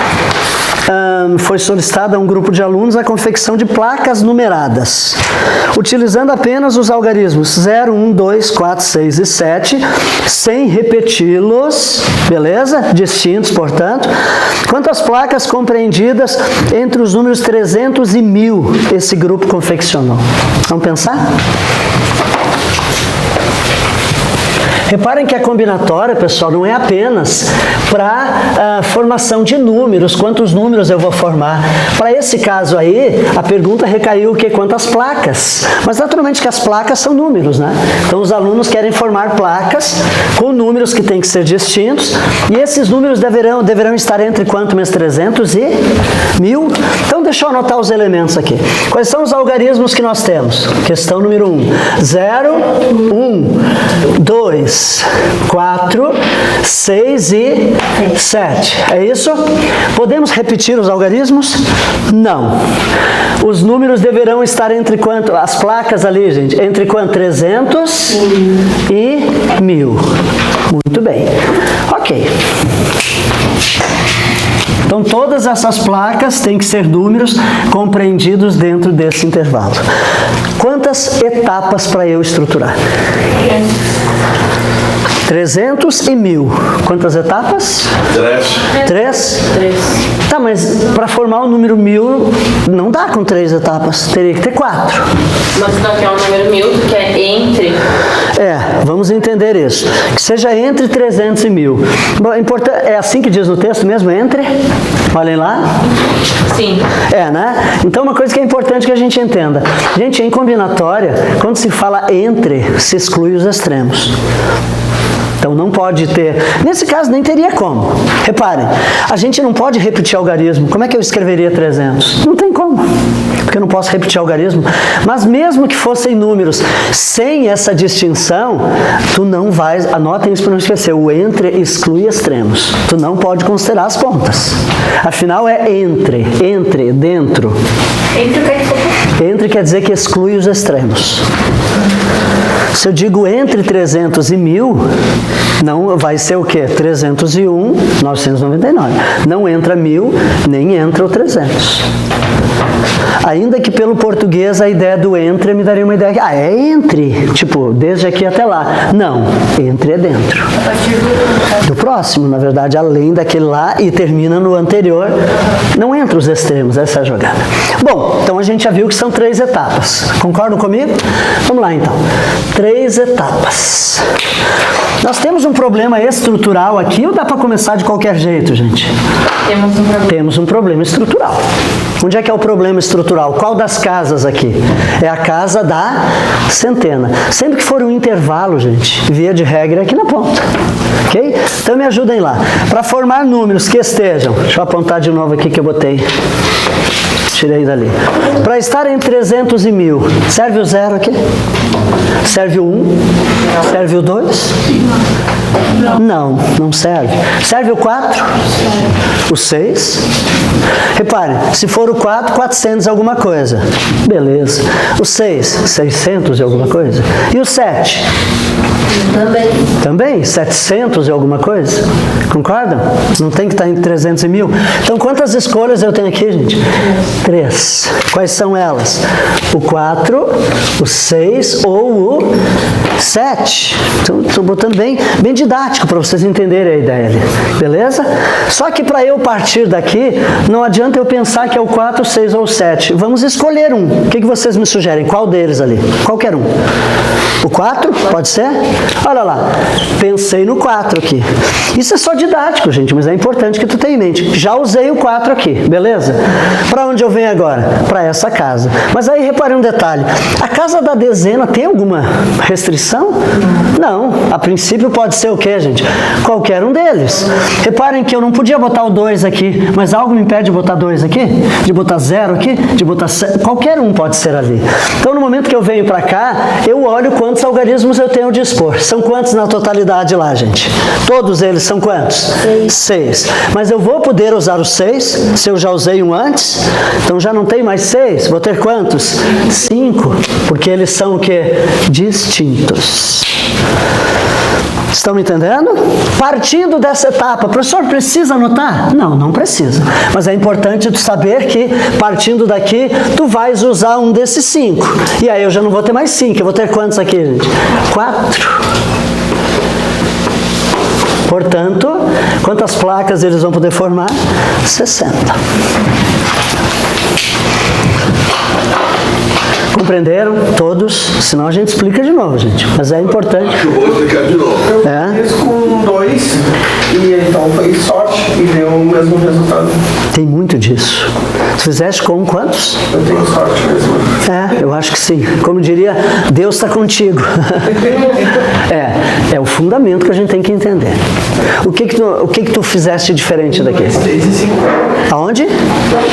foi solicitada a um grupo de alunos a confecção de placas numeradas, utilizando apenas os algarismos 0, 1, 2, 4, 6 e 7, sem repeti-los, beleza? Distintos, portanto. Quanto às placas compreendidas entre os números 300 e 1000, esse grupo confeccionou. Vamos pensar? Reparem que a combinatória, pessoal, não é apenas para formação de números, quantos números eu vou formar. Para esse caso aí, a pergunta recaiu o quê? Quantas placas? Mas naturalmente que as placas são números, né? Então os alunos querem formar placas com números que têm que ser distintos, e esses números deverão estar entre quanto mesmo? 300 e 1000? Então deixa eu anotar os elementos aqui. Quais são os algarismos que nós temos? Questão número 1. 0, 1, 2, 4, 6 e 7. É isso? Podemos repetir os algarismos? Não. Os números deverão estar entre quanto? As placas ali, gente, entre quanto? 300 e 1000. Muito bem. Ok. Então, todas essas placas têm que ser números compreendidos dentro desse intervalo. Quantas etapas para eu estruturar? 300 e 1000. Quantas etapas? 3. Tá, mas para formar o número 1000 não dá com 3 etapas. Teria que ter 4. Mas não quer um número 1000 que é entre? Vamos entender isso. Que seja entre 300 e 1000. Bom, é assim que diz no texto mesmo? Entre? Olhem lá. Sim. Né? Então, uma coisa que é importante que a gente entenda. Gente, em combinatória, quando se fala entre, se exclui os extremos. Então não pode ter, nesse caso nem teria como. Reparem, a gente não pode repetir algarismo. Como é que eu escreveria 300? Não tem como, porque eu não posso repetir algarismo. Mas mesmo que fossem números sem essa distinção, tu não vais, anotem isso para não esquecer, o entre exclui extremos. Tu não pode considerar as pontas. Afinal é entre, dentro. Entre quer dizer que exclui os extremos. Se eu digo entre 300 e 1000, não vai ser o quê? 301, 999. Não entra 1000, nem entra o 300. Ainda que pelo português a ideia do entre me daria uma ideia que, é entre, tipo, desde aqui até lá. Não, entre é dentro. Do próximo, na verdade, além daquele lá e termina no anterior, não entra os extremos, essa é a jogada. Bom, então a gente já viu que são 3 etapas. Concordam comigo? Vamos lá então. 3 etapas. Nós temos um problema estrutural aqui ou dá para começar de qualquer jeito, gente? Temos um problema estrutural. Onde é que é o problema estrutural? Qual das casas aqui? É a casa da centena. Sempre que for um intervalo, gente, via de regra é aqui na ponta. Ok? Então me ajudem lá. Para formar números que estejam, deixa eu apontar de novo aqui que eu botei. Tirei dali. Para estar entre 300 e 1000, serve o 0 aqui? Serve o 1? Serve o 2? Não, não serve. Serve o 4? O 6? Reparem, se for o 4, 400 alguma coisa. Beleza. O 6, 600 e alguma coisa. E o 7? Também 700 e alguma coisa? Concordam? Não tem que estar entre 300 e 1000? Então, quantas escolhas eu tenho aqui, gente? 3. Quais são elas? O 4, o 6, o ou o 7. Então, estou botando bem didático para vocês entenderem a ideia ali. Beleza? Só que para eu partir daqui, não adianta eu pensar que é o 4, 6 ou 7. Vamos escolher um. O que vocês me sugerem? Qual deles ali? Qualquer um. O 4? Pode ser? Olha lá. Pensei no 4 aqui. Isso é só didático, gente, mas é importante que tu tenha em mente. Já usei o 4 aqui, beleza? Para onde eu venho agora? Para essa casa. Mas aí repare um detalhe. A casa da dezena tem alguma restrição? Não. A princípio pode ser o quê, gente? Qualquer um deles. Reparem que eu não podia botar o 2 aqui, mas algo me impede de botar 2 aqui? De botar 0 aqui? De botar 7? Qualquer um pode ser ali. Então, no momento que eu venho para cá, eu olho quantos algarismos eu tenho de expor. São quantos na totalidade lá, gente? Todos eles são quantos? 6. Mas eu vou poder usar os 6, se eu já usei um antes, então já não tem mais 6. Vou ter quantos? 5, porque eles são o quê? Distintos. Estão me entendendo? Partindo dessa etapa, professor, precisa anotar? Não, não precisa. Mas é importante tu saber que, partindo daqui, tu vais usar um desses 5. E aí eu já não vou ter mais 5. Eu vou ter quantos aqui, gente? 4. Portanto, quantas placas eles vão poder formar? 60. Compreenderam? Todos? Senão a gente explica de novo, gente. Mas é importante. Acho que eu vou explicar de novo. Eu fiz com 2 e então foi sorte e deu o mesmo resultado. Tem muito disso. Tu fizeste com quantos? Eu tenho sorte mesmo. Eu acho que sim. Como diria, Deus está contigo. É o fundamento que a gente tem que entender. O que tu fizeste diferente daqui? 6 e 5. Aonde?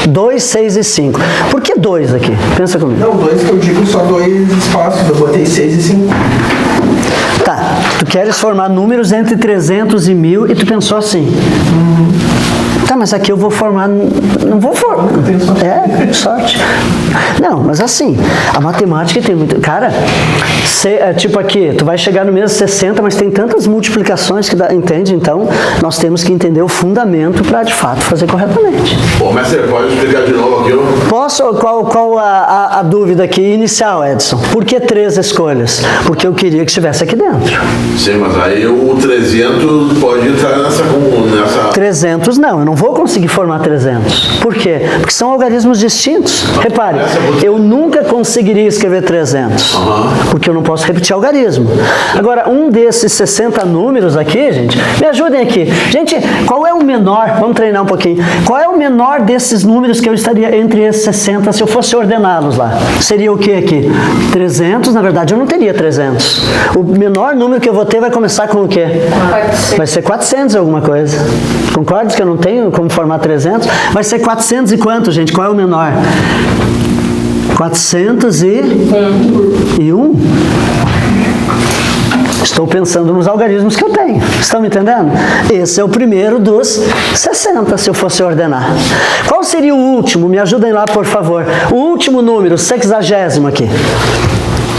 2, 6 e 5. Por que 2 aqui? Pensa comigo. Não, 2 que eu digo só 2 espaços. Eu botei 6 e 5. Tá, tu queres formar números entre 300 e 1000 e tu pensou assim. Tá, mas aqui eu vou formar... Não vou formar. Sorte. Não, mas assim, a matemática tem muito... Cara, tipo aqui, tu vai chegar no mesmo 60, mas tem tantas multiplicações que dá, entende? Então, nós temos que entender o fundamento para, de fato, fazer corretamente. Bom, mas você pode explicar de novo aquilo? Posso? Qual a dúvida aqui inicial, Edson? Por que 3 escolhas? Porque eu queria que estivesse aqui dentro. Sim, mas aí o 300 pode entrar nessa... 300 não, eu não vou conseguir formar 300. Por quê? Porque são algarismos distintos. Repare, eu nunca conseguiria escrever 300, porque eu não posso repetir algarismo. Agora, um desses 60 números aqui, gente, me ajudem aqui. Gente, qual é o menor? Vamos treinar um pouquinho. Qual é o menor desses números que eu estaria entre esses 60 se eu fosse ordená-los lá? Seria o que aqui? 300, na verdade eu não teria 300. O menor número que eu vou ter vai começar com o quê? Vai ser 400 alguma coisa. Concorda que eu não tenho como formar 300? Vai ser 400 e quanto, gente? Qual é o menor? 401. Estou pensando nos algarismos que eu tenho. Estão me entendendo? Esse é o primeiro dos 60, se eu fosse ordenar. Qual seria o último? Me ajudem lá, por favor. O último número, 60º aqui.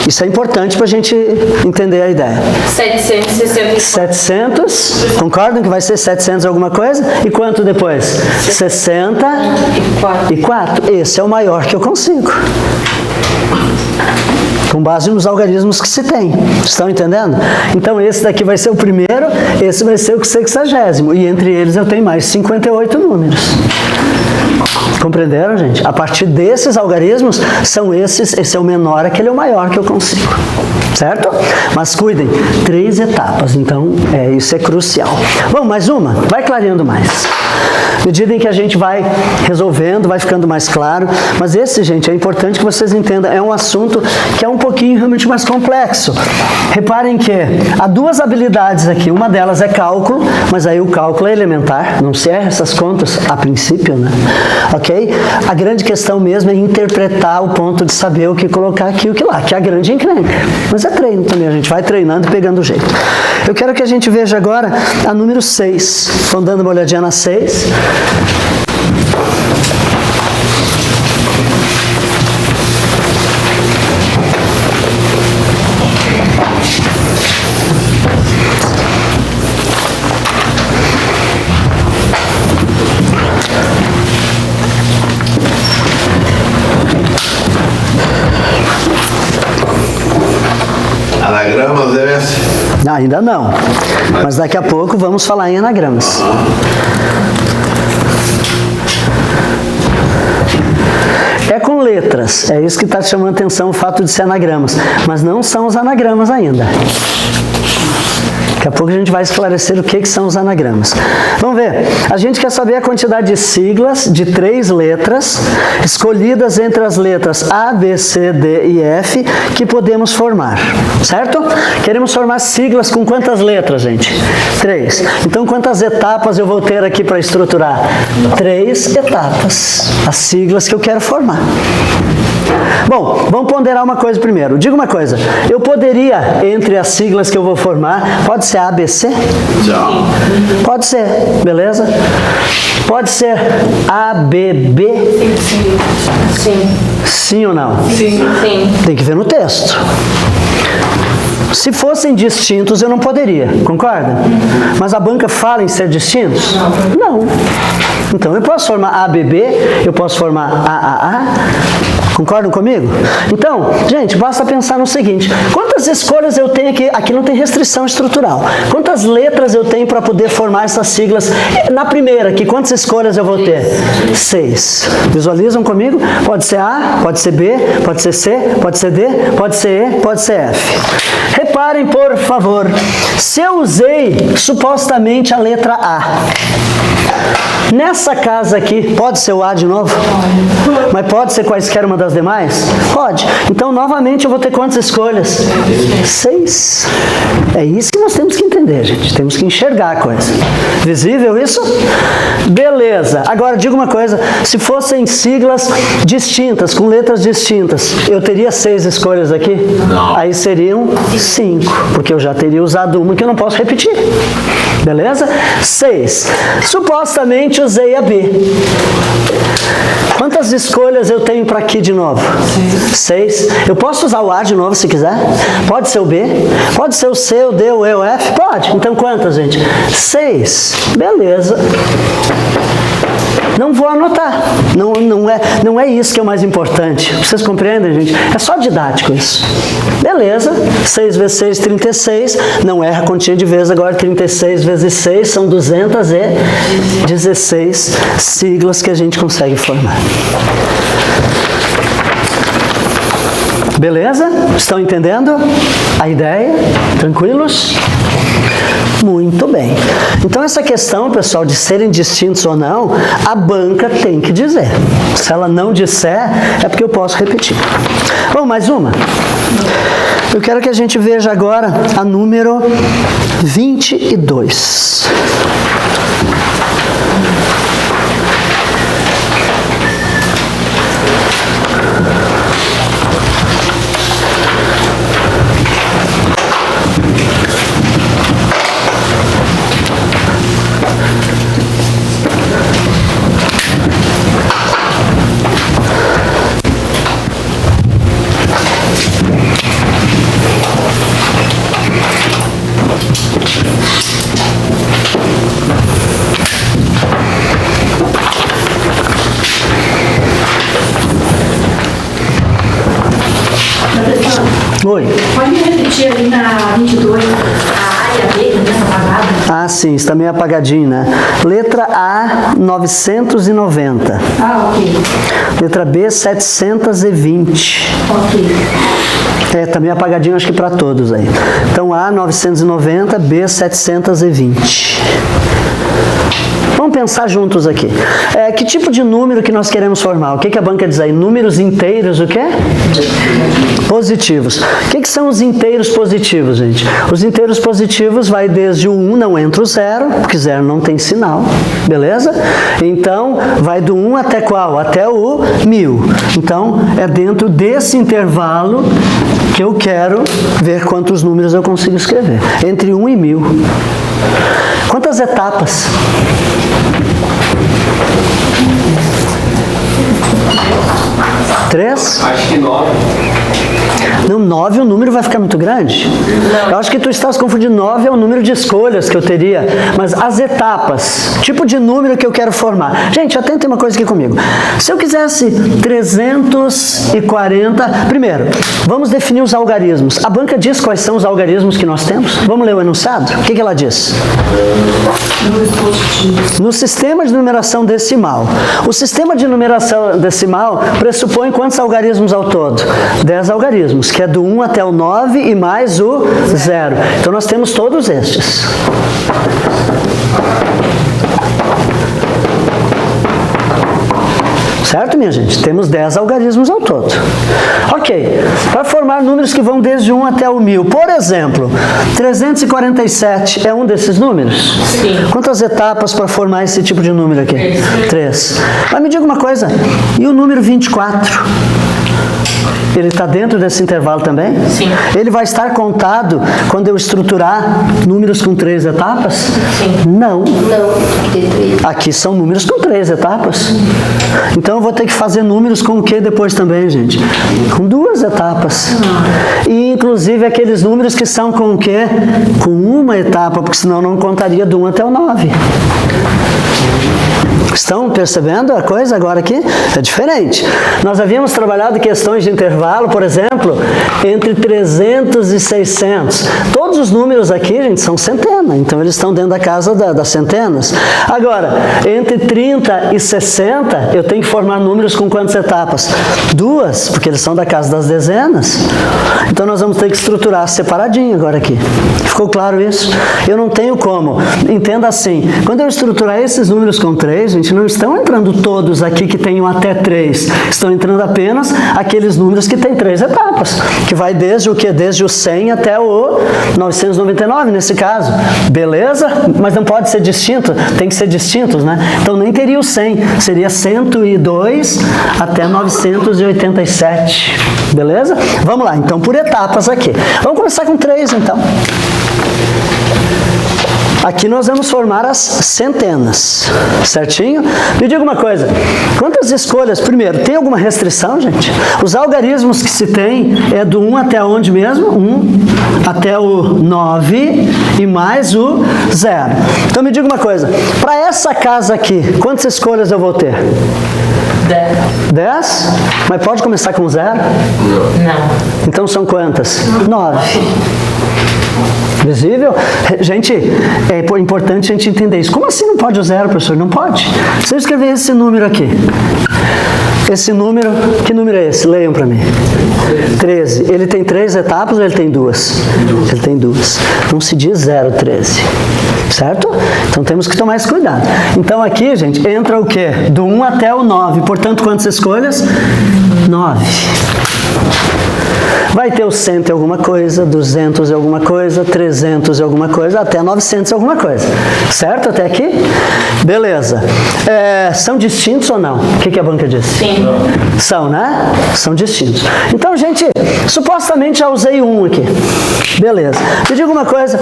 Isso é importante para a gente entender a ideia. 764. 700, concordam que vai ser 700 alguma coisa? E quanto depois? 64. Esse é o maior que eu consigo. Com base nos algarismos que se tem. Estão entendendo? Então esse daqui vai ser o primeiro, esse vai ser o 60º. E entre eles eu tenho mais 58 números. Compreenderam, gente? A partir desses algarismos, são esses, esse é o menor, aquele é o maior que eu consigo. Certo? Mas cuidem, 3 etapas, então isso é crucial. Bom, mais uma, vai clareando mais. À medida em que a gente vai resolvendo, vai ficando mais claro. Mas esse, gente, é importante que vocês entendam, é um assunto que é um pouquinho realmente mais complexo. Reparem que há 2 habilidades aqui, uma delas é cálculo, mas aí o cálculo é elementar, não se erra essas contas a princípio, né? Ok? A grande questão mesmo é interpretar o ponto de saber o que colocar aqui e o que lá, que é a grande encrenca. Mas é treino também, a gente vai treinando e pegando o jeito. Eu quero que a gente veja agora a número 6. Estão dando uma olhadinha na 6. Anagramas é esse? Não, ainda não. Mas daqui a pouco vamos falar em anagramas. É com letras, é isso que está te chamando a atenção, o fato de ser anagramas. Mas não são os anagramas ainda. Daqui a pouco a gente vai esclarecer o que são os anagramas. Vamos ver. A gente quer saber a quantidade de siglas de 3 letras, escolhidas entre as letras A, B, C, D e F, que podemos formar. Certo? Queremos formar siglas com quantas letras, gente? 3. Então, quantas etapas eu vou ter aqui para estruturar? 3 etapas. As siglas que eu quero formar. Bom, vamos ponderar uma coisa primeiro. Diga uma coisa. Eu poderia, entre as siglas que eu vou formar, pode ser A, B, C? Não. Pode ser, beleza? Pode ser A, B, B? Sim. Sim ou não? Sim. Tem que ver no texto. Se fossem distintos, eu não poderia, concorda? Mas a banca fala em ser distintos? Não. Então, eu posso formar ABB, eu posso formar AAA. Concordam comigo? Então, gente, basta pensar no seguinte. Quantas escolhas eu tenho aqui? Aqui não tem restrição estrutural. Quantas letras eu tenho para poder formar essas siglas? Na primeira aqui, quantas escolhas eu vou ter? 6. Visualizam comigo? Pode ser A, pode ser B, pode ser C, pode ser D, pode ser E, pode ser F. Reparem, por favor, se eu usei supostamente a letra A, nessa casa aqui, pode ser o A de novo? Mas pode ser quaisquer uma das demais? Pode. Então, novamente, eu vou ter quantas escolhas? 6. É isso que nós temos que entender, gente. Temos que enxergar a coisa. Visível isso? Beleza. Agora, diga uma coisa. Se fossem siglas distintas, com letras distintas, eu teria 6 escolhas aqui? Não. Aí seriam 5, porque eu já teria usado uma que eu não posso repetir. Beleza? 6. Supostamente usei a B. Quantas escolhas eu tenho para aqui de novo? 6. Eu posso usar o A de novo se quiser? Pode ser o B? Pode ser o C, o D, o E, o F? Pode. Então quantas, gente? 6. Beleza. Não vou anotar. Não é isso que é o mais importante. Vocês compreendem, gente? É só didático isso. Beleza. 6 vezes 6, 36. Não erra a continha de vezes. Agora 36 vezes 6 são 216 siglas que a gente consegue formar. Beleza? Estão entendendo a ideia? Tranquilos? Muito bem. Então, essa questão, pessoal, de serem distintos ou não, a banca tem que dizer. Se ela não disser, é porque eu posso repetir. Bom, mais uma. Eu quero que a gente veja agora a número 22. Oi. Pode repetir ali na 22, a A e a B, também apagada? Ah, sim, isso também é apagadinho, né? Letra A, 990. Ah, ok. Letra B, 720. Ok. É, também apagadinho, acho que para todos aí. Então, A, 990, B, 720. Vamos pensar juntos aqui. Que tipo de número que nós queremos formar? O que a banca diz aí? Números inteiros, o quê? Positivos. O que são os inteiros positivos, gente? Os inteiros positivos vai desde o 1, não entra o 0, porque 0 não tem sinal, beleza? Então, vai do 1 até qual? Até o 1000. Então, é dentro desse intervalo que eu quero ver quantos números eu consigo escrever. Entre 1 e 1000. Quantas etapas? 3? Acho que 9. Não, 9 o número vai ficar muito grande. Eu acho que tu estás confundindo. 9 é o número de escolhas que eu teria. Mas as etapas, tipo de número que eu quero formar. Gente, atentem uma coisa aqui comigo. Se eu quisesse 340... Primeiro, vamos definir os algarismos. A banca diz quais são os algarismos que nós temos? Vamos ler o enunciado? O que ela diz? No sistema de numeração decimal. O sistema de numeração decimal pressupõe quantos algarismos ao todo? 10 algarismos, que é do 1 até o 9 e mais o 0. Então nós temos todos estes. Certo, minha gente? Temos 10 algarismos ao todo. Ok. Para formar números que vão desde 1 até o 1000. Por exemplo, 347 é um desses números? Sim. Quantas etapas para formar esse tipo de número aqui? 3. Mas me diga uma coisa. E o número 24? Ele está dentro desse intervalo também? Sim. Ele vai estar contado quando eu estruturar números com 3 etapas? Sim. Não. Não, tem 3. Aqui são números com 3 etapas. Então eu vou ter que fazer números com o que depois também, gente? Com 2 etapas. E inclusive aqueles números que são com o quê? Com 1 etapa, porque senão não contaria do 1 até o 9. Estão percebendo a coisa agora aqui? É diferente. Nós havíamos trabalhado questões de intervalo, por exemplo, entre 300 e 600. Todos os números aqui, gente, são centena. Então, eles estão dentro da casa das centenas. Agora, entre 30 e 60, eu tenho que formar números com quantas etapas? 2, porque eles são da casa das dezenas. Então, nós vamos ter que estruturar separadinho agora aqui. Ficou claro isso? Eu não tenho como. Entenda assim. Quando eu estruturar esses números com 3, gente, não estão entrando todos aqui que tenham até 3. Estão entrando apenas aqueles números que têm 3 etapas. Que vai desde o quê? Desde o 100 até o 999, nesse caso. Beleza? Mas não pode ser distinto. Tem que ser distintos, né? Então nem teria o 100. Seria 102 até 987. Beleza? Vamos lá. Então, por etapas aqui. Vamos começar com 3, então. Aqui nós vamos formar as centenas, certinho? Me diga uma coisa, quantas escolhas? Primeiro, tem alguma restrição, gente? Os algarismos que se tem é do 1 até onde mesmo? 1 até o 9 e mais o 0. Então me diga uma coisa, para essa casa aqui, quantas escolhas eu vou ter? 10? Mas pode começar com 0? Não. Então são quantas? 9. Visível? Gente, é importante a gente entender isso. Como assim não pode o 0, professor? Não pode. Se eu escrever esse número aqui, esse número, que número é esse? Leiam para mim. 13. Ele tem 3 etapas ou ele tem 2? Ele tem 2. Não se diz 0, 13. Certo? Então temos que tomar esse cuidado. Então aqui, gente, entra o quê? Do 1 até o 9. Portanto, quantas escolhas? 9. Vai ter o 100 e alguma coisa, 200 e alguma coisa, 300 e alguma coisa, até 900 e alguma coisa. Certo até aqui? Beleza. São distintos ou não? O que a banca diz? Sim. São, né? São distintos. Então, gente, supostamente já usei 1 aqui. Beleza. Me diga uma coisa.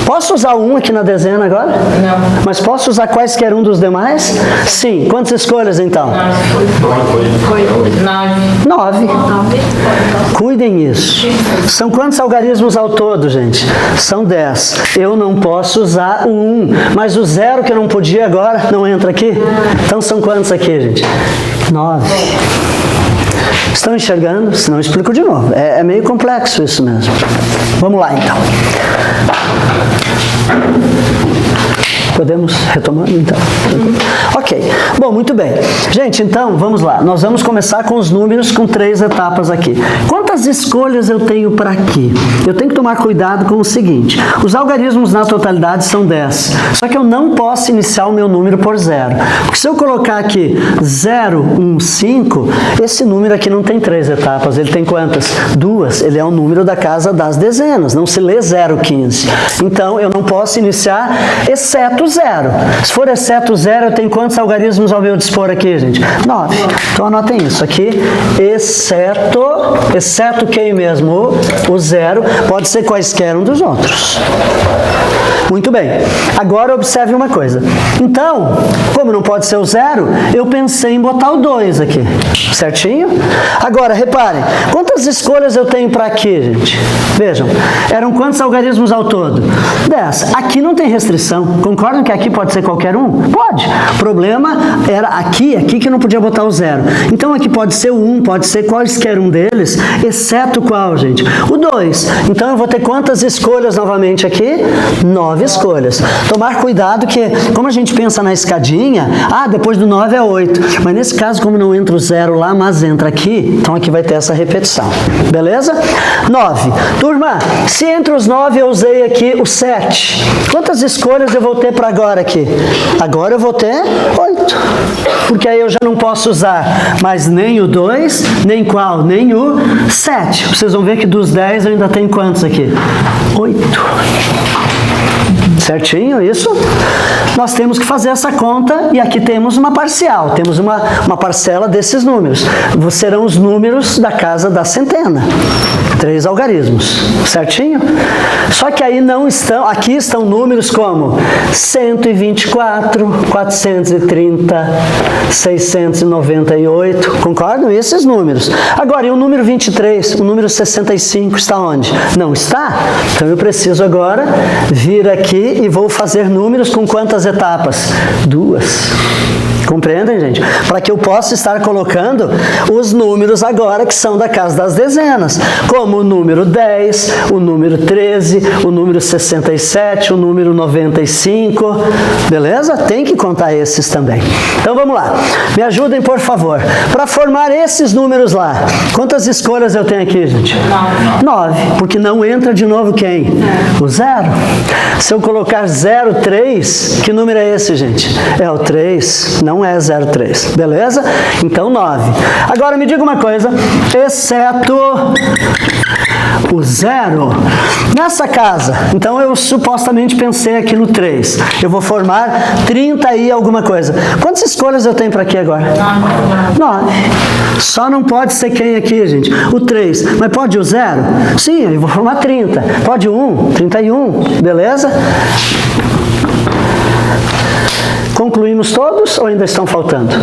Posso usar o 1 aqui na dezena agora? Não. Mas posso usar quaisquer um dos demais? Sim. Quantas escolhas, então? 9. Cuidem isso. São quantos algarismos ao todo, gente? São 10. Eu não posso usar o 1, mas o 0 que eu não podia agora não entra aqui? Então são quantos aqui, gente? 9. Estão enxergando? Se não, eu explico de novo. É meio complexo isso mesmo. Vamos lá, então. Podemos retomando, então? Ok. Bom, muito bem. Gente, então, vamos lá. Nós vamos começar com os números com 3 etapas aqui. Quantas escolhas eu tenho para aqui? Eu tenho que tomar cuidado com o seguinte. Os algarismos na totalidade são 10. Só que eu não posso iniciar o meu número por 0. Porque se eu colocar aqui 0, 1, 5, esse número aqui não tem 3 etapas. Ele tem quantas? 2. Ele é o número da casa das dezenas. Não se lê 0, 15. Então, eu não posso iniciar, exceto exceto 0. Se for exceto 0, eu tenho quantos algarismos ao meu dispor aqui, gente? 9. Então anotem isso aqui, exceto quem mesmo? O 0, pode ser quaisquer um dos outros. Muito bem. Agora observe uma coisa. Então, como não pode ser o 0, eu pensei em botar o 2 aqui. Certinho? Agora, reparem, quantas escolhas eu tenho para aqui, gente? Vejam, eram quantos algarismos ao todo? 10. Aqui não tem restrição. Concordam que aqui pode ser qualquer um? Pode. O problema era aqui que eu não podia botar o 0. Então aqui pode ser o 1, pode ser quaisquer um deles, exceto qual, gente? O 2. Então eu vou ter quantas escolhas novamente aqui? 9 escolhas. Tomar cuidado que, como a gente pensa na escadinha, depois do 9 é 8. Mas nesse caso, como não entra o 0 lá, mas entra aqui, então aqui vai ter essa repetição. Beleza? 9. Turma, se entre os 9 eu usei aqui o 7, quantas escolhas eu vou ter para agora aqui? Agora eu vou ter 8. Porque aí eu já não posso usar mais nem o 2, nem qual? Nem o 7. Vocês vão ver que dos 10 eu ainda tenho quantos aqui? 8. Certinho isso? Nós temos que fazer essa conta e aqui temos uma parcial, temos uma parcela desses números. Serão os números da casa da centena. 3 algarismos, certinho? Só que aí não estão, aqui estão números como 124, 430, 698, concordam? Esses números. Agora, e o número 23, o número 65 está onde? Não está? Então eu preciso agora vir aqui e vou fazer números com quantas etapas? 2. Compreendem, gente? Para que eu possa estar colocando os números agora que são da casa das dezenas, como o número 10, o número 13, o número 67, o número 95, beleza? Tem que contar esses também. Então vamos lá, me ajudem por favor. Para formar esses números lá, quantas escolhas eu tenho aqui, gente? 9, porque não entra de novo quem? O 0. Se eu colocar 03, que número é esse, gente? É o 3, não é 03, beleza? Então 9. Agora me diga uma coisa, exceto o 0, nessa casa, então eu supostamente pensei aqui no 3, eu vou formar 30 e alguma coisa. Quantas escolhas eu tenho para aqui agora? 9. Só não pode ser quem aqui, gente? O 3, mas pode o 0? Sim, eu vou formar 30. Pode o 1? 31, beleza? Concluímos todos ou ainda estão faltando?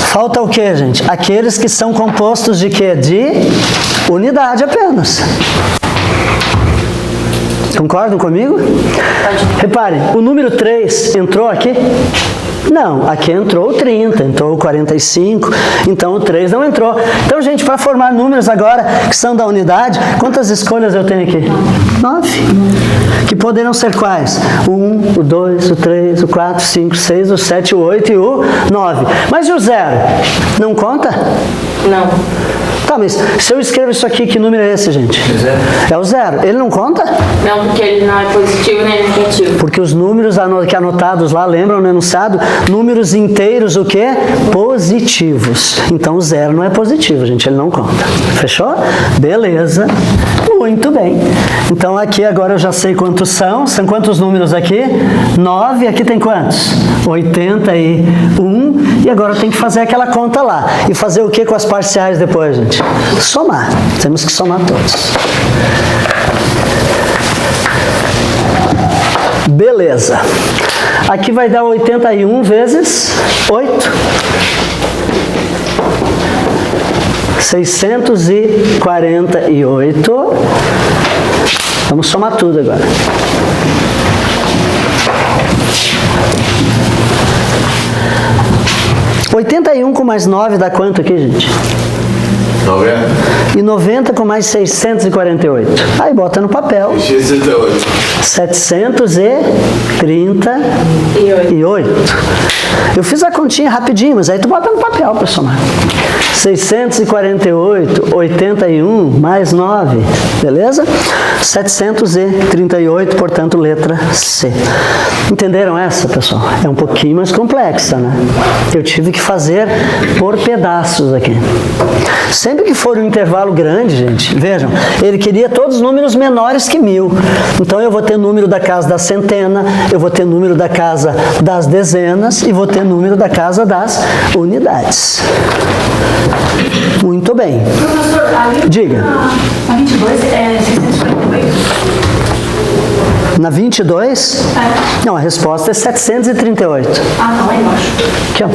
Falta o que, gente? Aqueles que são compostos de quê? De unidade apenas. Concordam comigo? Reparem, o número 3 entrou aqui? Não, aqui entrou o 30, entrou o 45, então o 3 não entrou. Então, gente, para formar números agora que são da unidade, quantas escolhas eu tenho aqui? 9. Que poderão ser quais? O 1, o 2, o 3, o 4, o 5, o 6, o 7, o 8 e o 9. Mas e o 0? Não conta? Não. Tá, mas se eu escrevo isso aqui, que número é esse, gente? É o 0. Ele não conta? Não, porque ele não é positivo nem negativo. Porque os números que anotados lá, lembram no enunciado? Números inteiros, o quê? Positivos. Então o 0 não é positivo, gente, ele não conta. Fechou? Beleza. Muito bem. Então aqui agora eu já sei quantos são. São quantos números aqui? 9. Aqui tem quantos? 81. E agora eu tenho que fazer aquela conta lá. E fazer o que com as parciais depois, gente? Somar. Temos que somar todos. Beleza. Aqui vai dar 81 vezes 8. 648. Vamos somar tudo agora. – 81 com mais 9 dá quanto aqui, gente? 90. E 90 com mais 648. Aí bota no papel. 738. Eu fiz a continha rapidinho, mas aí tu bota no papel para somar. 648, 81, mais 9, beleza? 738, portanto, letra C. Entenderam essa, pessoal? É um pouquinho mais complexa, né? Eu tive que fazer por pedaços aqui. Sempre que for um intervalo grande, gente, vejam, ele queria todos os números menores que 1000. Então, eu vou ter número da casa da centena, eu vou ter número da casa das dezenas e vou ter número da casa das unidades. Muito bem. Professor, ali Diga. Na 22 é 648? Na 22? É. Não, a resposta é 738. Ah, não, lá embaixo. Aqui, ó.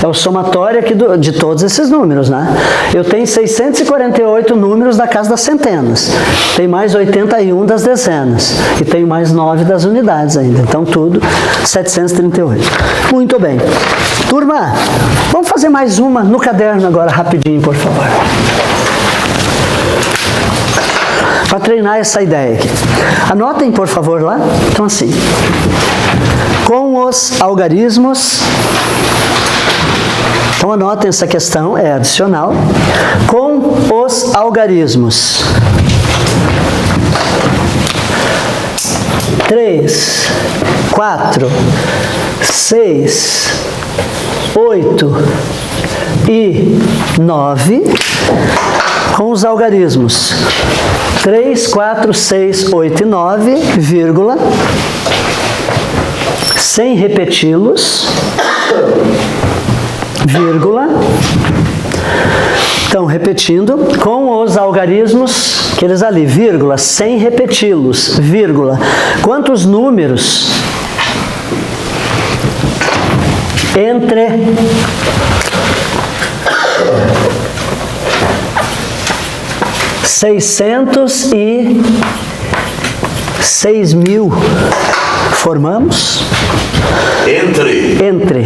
É o somatório aqui de todos esses números, né? Eu tenho 648 números da casa das centenas. Tem mais 81 das dezenas. E tenho mais 9 das unidades ainda. Então, tudo 738. Muito bem. Turma, vamos fazer mais uma no caderno agora, rapidinho, por favor. Para treinar essa ideia aqui. Anotem, por favor, lá. Então, assim. Com os algarismos... Então, anotem essa questão, é adicional. Com os algarismos. 3, 4, 6, 8 e 9. Com os algarismos 3, 4, 6, 8 e 9, vírgula, sem repeti-los, vírgula. Então, repetindo, com os algarismos, aqueles ali, vírgula, sem repeti-los, vírgula. Quantos números entre 600 e 6.000 formamos? Entre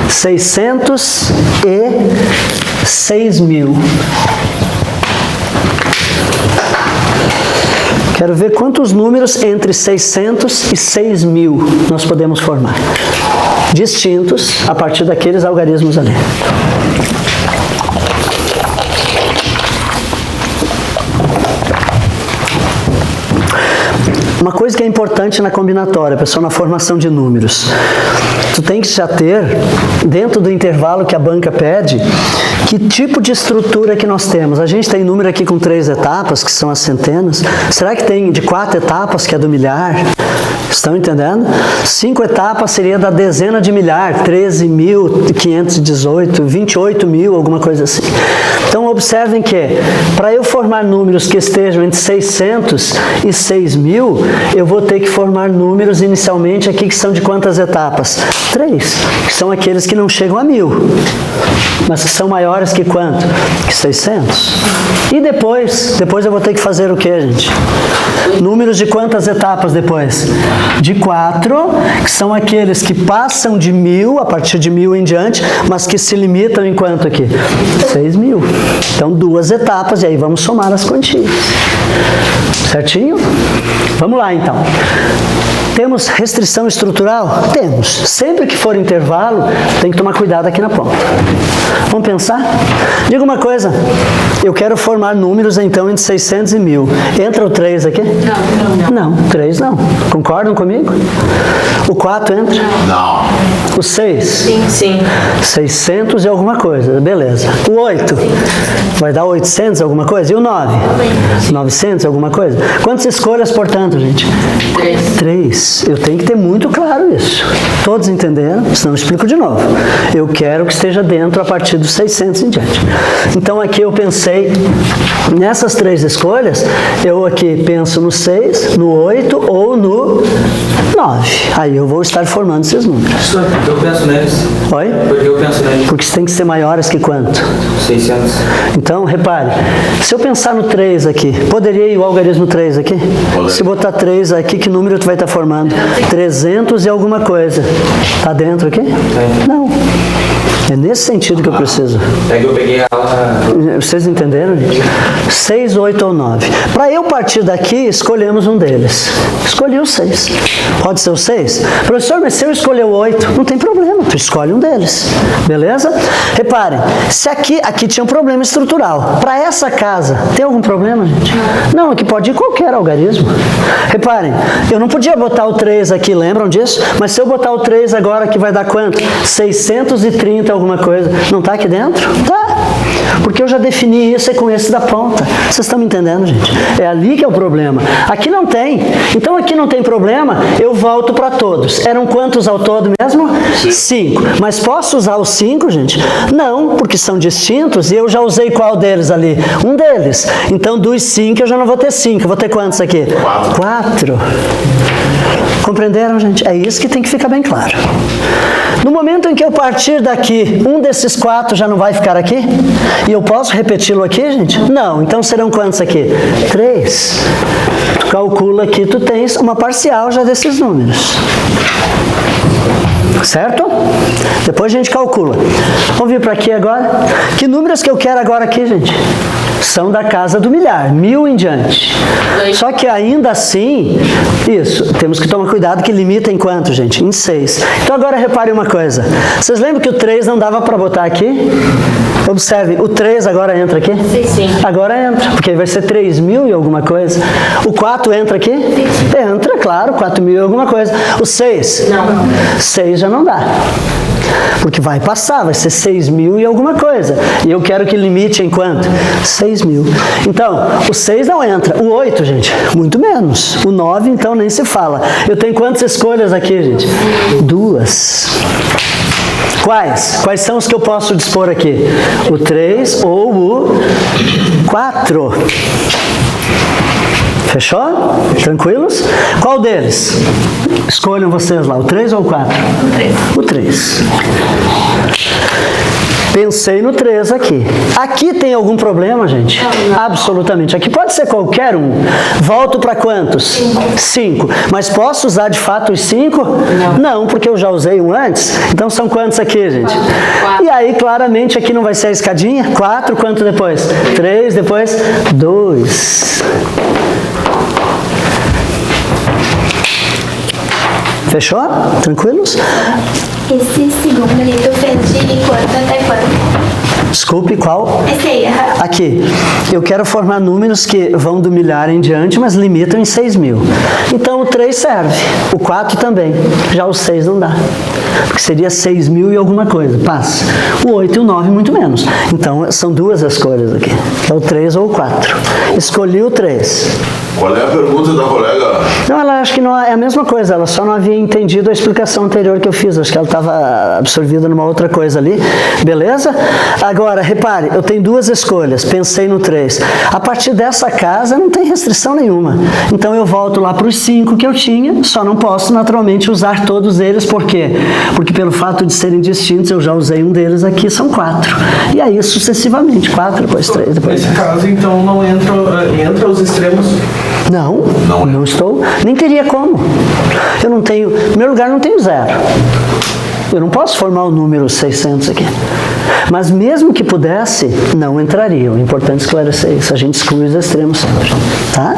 600 e 6.000. Quero ver quantos números entre 600 e 6.000 nós podemos formar. Distintos a partir daqueles algarismos ali. Uma coisa que é importante na combinatória, pessoal, na formação de números. Tu tem que já ter, dentro do intervalo que a banca pede, que tipo de estrutura que nós temos. A gente tem número aqui com 3 etapas, que são as centenas. Será que tem de 4 etapas, que é do milhar? Estão entendendo? 5 etapas seria da dezena de milhar, 13.518, 28.000, alguma coisa assim. Então, observem que, para eu formar números que estejam entre 600 e 6.000, eu vou ter que formar números inicialmente aqui que são de quantas etapas? 3, que são aqueles que não chegam a 1.000, mas que são maiores que quanto? Que 600. E depois eu vou ter que fazer o que, gente? Números de quantas etapas depois? De 4, que são aqueles que passam de 1.000, a partir de 1.000 em diante, mas que se limitam em quanto aqui? 6.000. Então, 2 etapas, e aí vamos somar as quantias. Certinho? Vamos lá, então. Temos restrição estrutural? Temos. Sempre que for intervalo, tem que tomar cuidado aqui na ponta. Vamos pensar? Diga uma coisa. Eu quero formar números, então, entre 600 e 1.000. Entra o 3 aqui? Não, 3 não. Concordam comigo? O 4 entra? Não. O 6? Sim. 600 e alguma coisa, beleza. O 8? Vai dar 800 alguma coisa? E o 9? 900 alguma coisa? Quantas escolhas, portanto, gente? 3. Eu tenho que ter muito claro isso. Todos entenderam? Senão eu explico de novo. Eu quero que esteja dentro a partir dos 600 em diante. Então, aqui eu pensei nessas 3 escolhas, eu aqui penso no 6, no 8 ou no 9. Aí eu vou estar formando esses números. Eu penso neles. Oi? Porque eu penso neles. Porque tem que ser maiores que quanto? 600. Então, repare, se eu pensar no 3 aqui, poderia ir o algarismo 3 aqui? Pode. Se botar 3 aqui, que número tu vai estar formando? 300 e alguma coisa. Tá dentro aqui? Não. É nesse sentido que eu preciso. É que eu peguei a aula. Vocês entenderam, gente? 6, 8 ou 9. Para eu partir daqui, escolhemos um deles. Escolhi o 6. Pode ser o 6? Professor, mas se eu escolher o 8, não tem problema. Tu escolhe um deles. Beleza? Reparem, se aqui tinha um problema estrutural. Para essa casa, tem algum problema, gente? Não, aqui pode ir qualquer algarismo. Reparem, eu não podia botar o 3 aqui, lembram disso? Mas se eu botar o 3 agora, aqui vai dar quanto? 630 alguma coisa. Não está aqui dentro? Tá. Porque eu já defini isso com esse da ponta. Vocês estão me entendendo, gente? É ali que é o problema. Aqui não tem. Então aqui não tem problema, eu volto para todos. Eram quantos ao todo mesmo? 5. Mas posso usar os 5, gente? Não, porque são distintos e eu já usei qual deles ali? Um deles. Então dos 5 eu já não vou ter 5. Eu vou ter quantos aqui? 4. Compreenderam, gente? É isso que tem que ficar bem claro. No momento em que eu partir daqui, um desses 4 já não vai ficar aqui? E eu posso repeti-lo aqui, gente? Não. Então serão quantos aqui? 3. Tu calcula aqui, tu tens uma parcial já desses números. Certo? Depois a gente calcula. Vamos vir para aqui agora. Que números que eu quero agora aqui, gente? São da casa do milhar, 1000 em diante. Só que ainda assim, isso, temos que tomar cuidado que limita em quanto, gente? Em 6. Então agora repare uma coisa. Vocês lembram que o 3 não dava para botar aqui? Observe, o 3 agora entra aqui? Sim. Agora entra, porque vai ser 3.000 e alguma coisa. O 4 entra aqui? Entra, claro, 4.000 e alguma coisa. O 6? Não. 6 já não dá. Porque vai passar, vai ser 6.000 e alguma coisa. E eu quero que limite em quanto? 6.000. Então, o 6 não entra. O 8, gente, muito menos. O 9, então, nem se fala. Eu tenho quantas escolhas aqui, gente? 2. Quais? Quais são os que eu posso dispor aqui? O 3 ou o 4. Fechou? Tranquilos? Qual deles? Escolham vocês lá, o 3 ou o 4? O 3. Pensei no 3 aqui. Aqui tem algum problema, gente? Absolutamente. Aqui pode ser qualquer um. Volto para quantos? 5. Mas posso usar de fato os 5? Não, porque eu já usei um antes. Então são quantos aqui, gente? 4. E aí, claramente, aqui não vai ser a escadinha? 4, quanto depois? 3, depois 2. Fechou? Tranquilos? Esse segundo ali tu fez de quanto até quanto? Desculpe, qual? Esse aí, aham. Aqui, eu quero formar números que vão do milhar em diante, mas limitam em 6.000. Então o 3 serve, o 4 também, já o 6 não dá, porque seria 6.000 e alguma coisa, passa. O 8 e o 9 muito menos. Então são duas as cores aqui, é o 3 ou o 4. Escolhi o 3. Qual é a pergunta da colega? Não, ela acho que não é a mesma coisa, ela só não havia entendido a explicação anterior que eu fiz, acho que ela estava absorvida numa outra coisa ali, beleza? Agora, repare, eu tenho duas escolhas, pensei no 3. A partir dessa casa não tem restrição nenhuma, então eu volto lá para os 5 que eu tinha, só não posso naturalmente usar todos eles, por quê? Porque pelo fato de serem distintos, eu já usei um deles aqui, são 4. E aí sucessivamente, 4, depois 3, depois... Nesse caso, então, não entra os extremos. Não estou, nem teria como. Eu não tenho, em primeiro lugar, não tenho 0. Eu não posso formar o número 600 aqui. Mas mesmo que pudesse, não entraria. É importante esclarecer isso. A gente exclui os extremos sempre. Tá?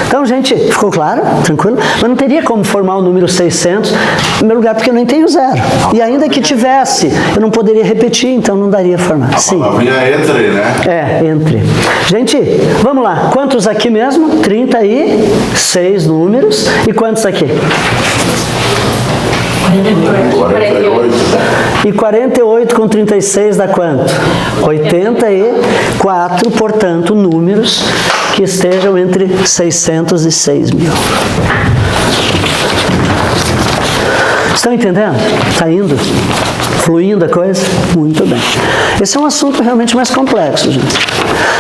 Então, gente, ficou claro? Tranquilo? Mas não teria como formar o número 600, em primeiro lugar, porque eu nem tenho 0. E ainda que tivesse, eu não poderia repetir, então não daria formar. Sim. A palavrinha entre, né? É, entre. Gente, vamos lá. Quantos aqui mesmo? 36 números. E quantos aqui? 48. E 48 com 36 dá quanto? 84, portanto, números que estejam entre 600 e 6.000. Estão entendendo? Está indo? Fluindo a coisa? Muito bem. Esse é um assunto realmente mais complexo, gente.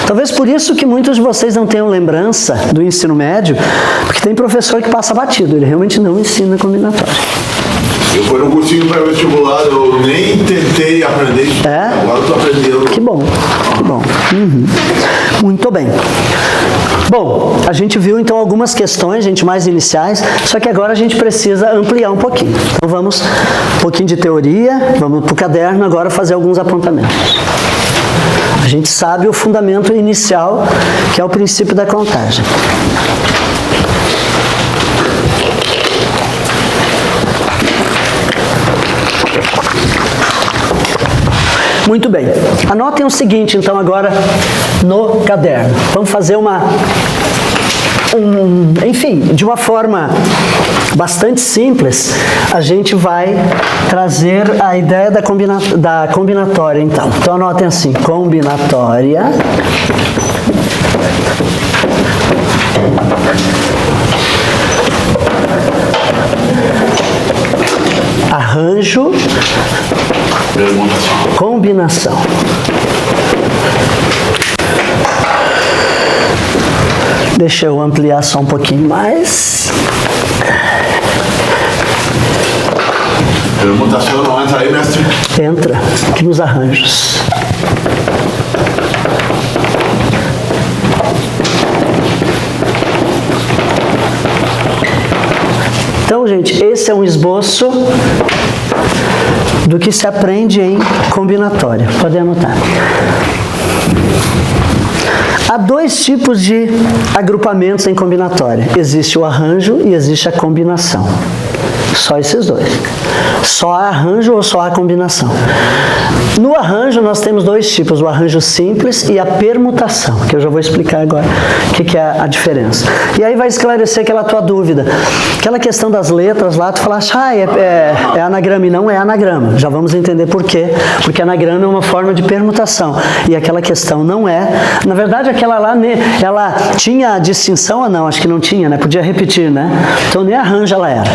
Talvez por isso que muitos de vocês não tenham lembrança do ensino médio, porque tem professor que passa batido, ele realmente não ensina combinatório. Eu fui no cursinho pré-vestibular, eu nem tentei aprender isso. É? Agora eu tô aprendendo. Que bom, que bom. Uhum. Muito bem. Bom, a gente viu então algumas questões, gente, mais iniciais, só que agora a gente precisa ampliar um pouquinho. Então vamos um pouquinho de teoria, vamos para o caderno agora fazer alguns apontamentos. A gente sabe o fundamento inicial, que é o princípio da contagem. Muito bem. Anotem o seguinte, então, agora no caderno. Vamos fazer enfim, de uma forma bastante simples, a gente vai trazer a ideia da combinatória, então. Então, anotem assim, combinatória. Arranjo. Combinação. Deixa eu ampliar só um pouquinho mais. Permutação não entra aí, mestre? Entra aqui nos arranjos. Então, gente, esse é um esboço do que se aprende em combinatória. Pode anotar. Há dois tipos de agrupamentos em combinatória. Existe o arranjo e existe a combinação. Só esses dois. Só há arranjo ou só há combinação. No arranjo nós temos dois tipos, o arranjo simples e a permutação, que eu já vou explicar agora o que é a diferença. E aí vai esclarecer aquela tua dúvida. Aquela questão das letras lá, tu falaste, é anagrama, e não é anagrama. Já vamos entender por quê. Porque anagrama é uma forma de permutação. E aquela questão não é. Na verdade, aquela lá, ela tinha distinção ou não? Acho que não tinha, né? Podia repetir, né? Então nem arranjo ela era.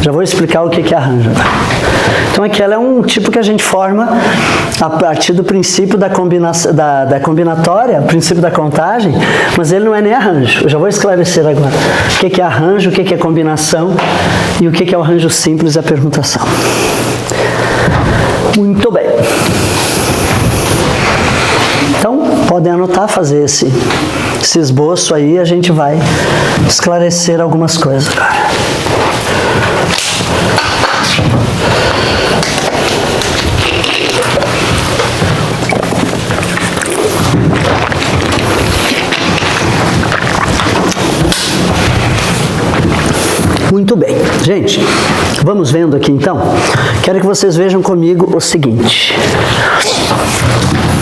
Já vou explicar o que é arranjo. Então aquela é um tipo que a gente forma a partir do princípio da combinatória, o princípio da contagem, mas ele não é nem arranjo. Eu já vou esclarecer agora o que é arranjo, o que é combinação e o que é o arranjo simples e a permutação. Muito bem. Então, podem anotar, fazer esse esboço aí, a gente vai esclarecer algumas coisas agora. Muito bem. Gente, vamos vendo aqui então? Quero que vocês vejam comigo o seguinte.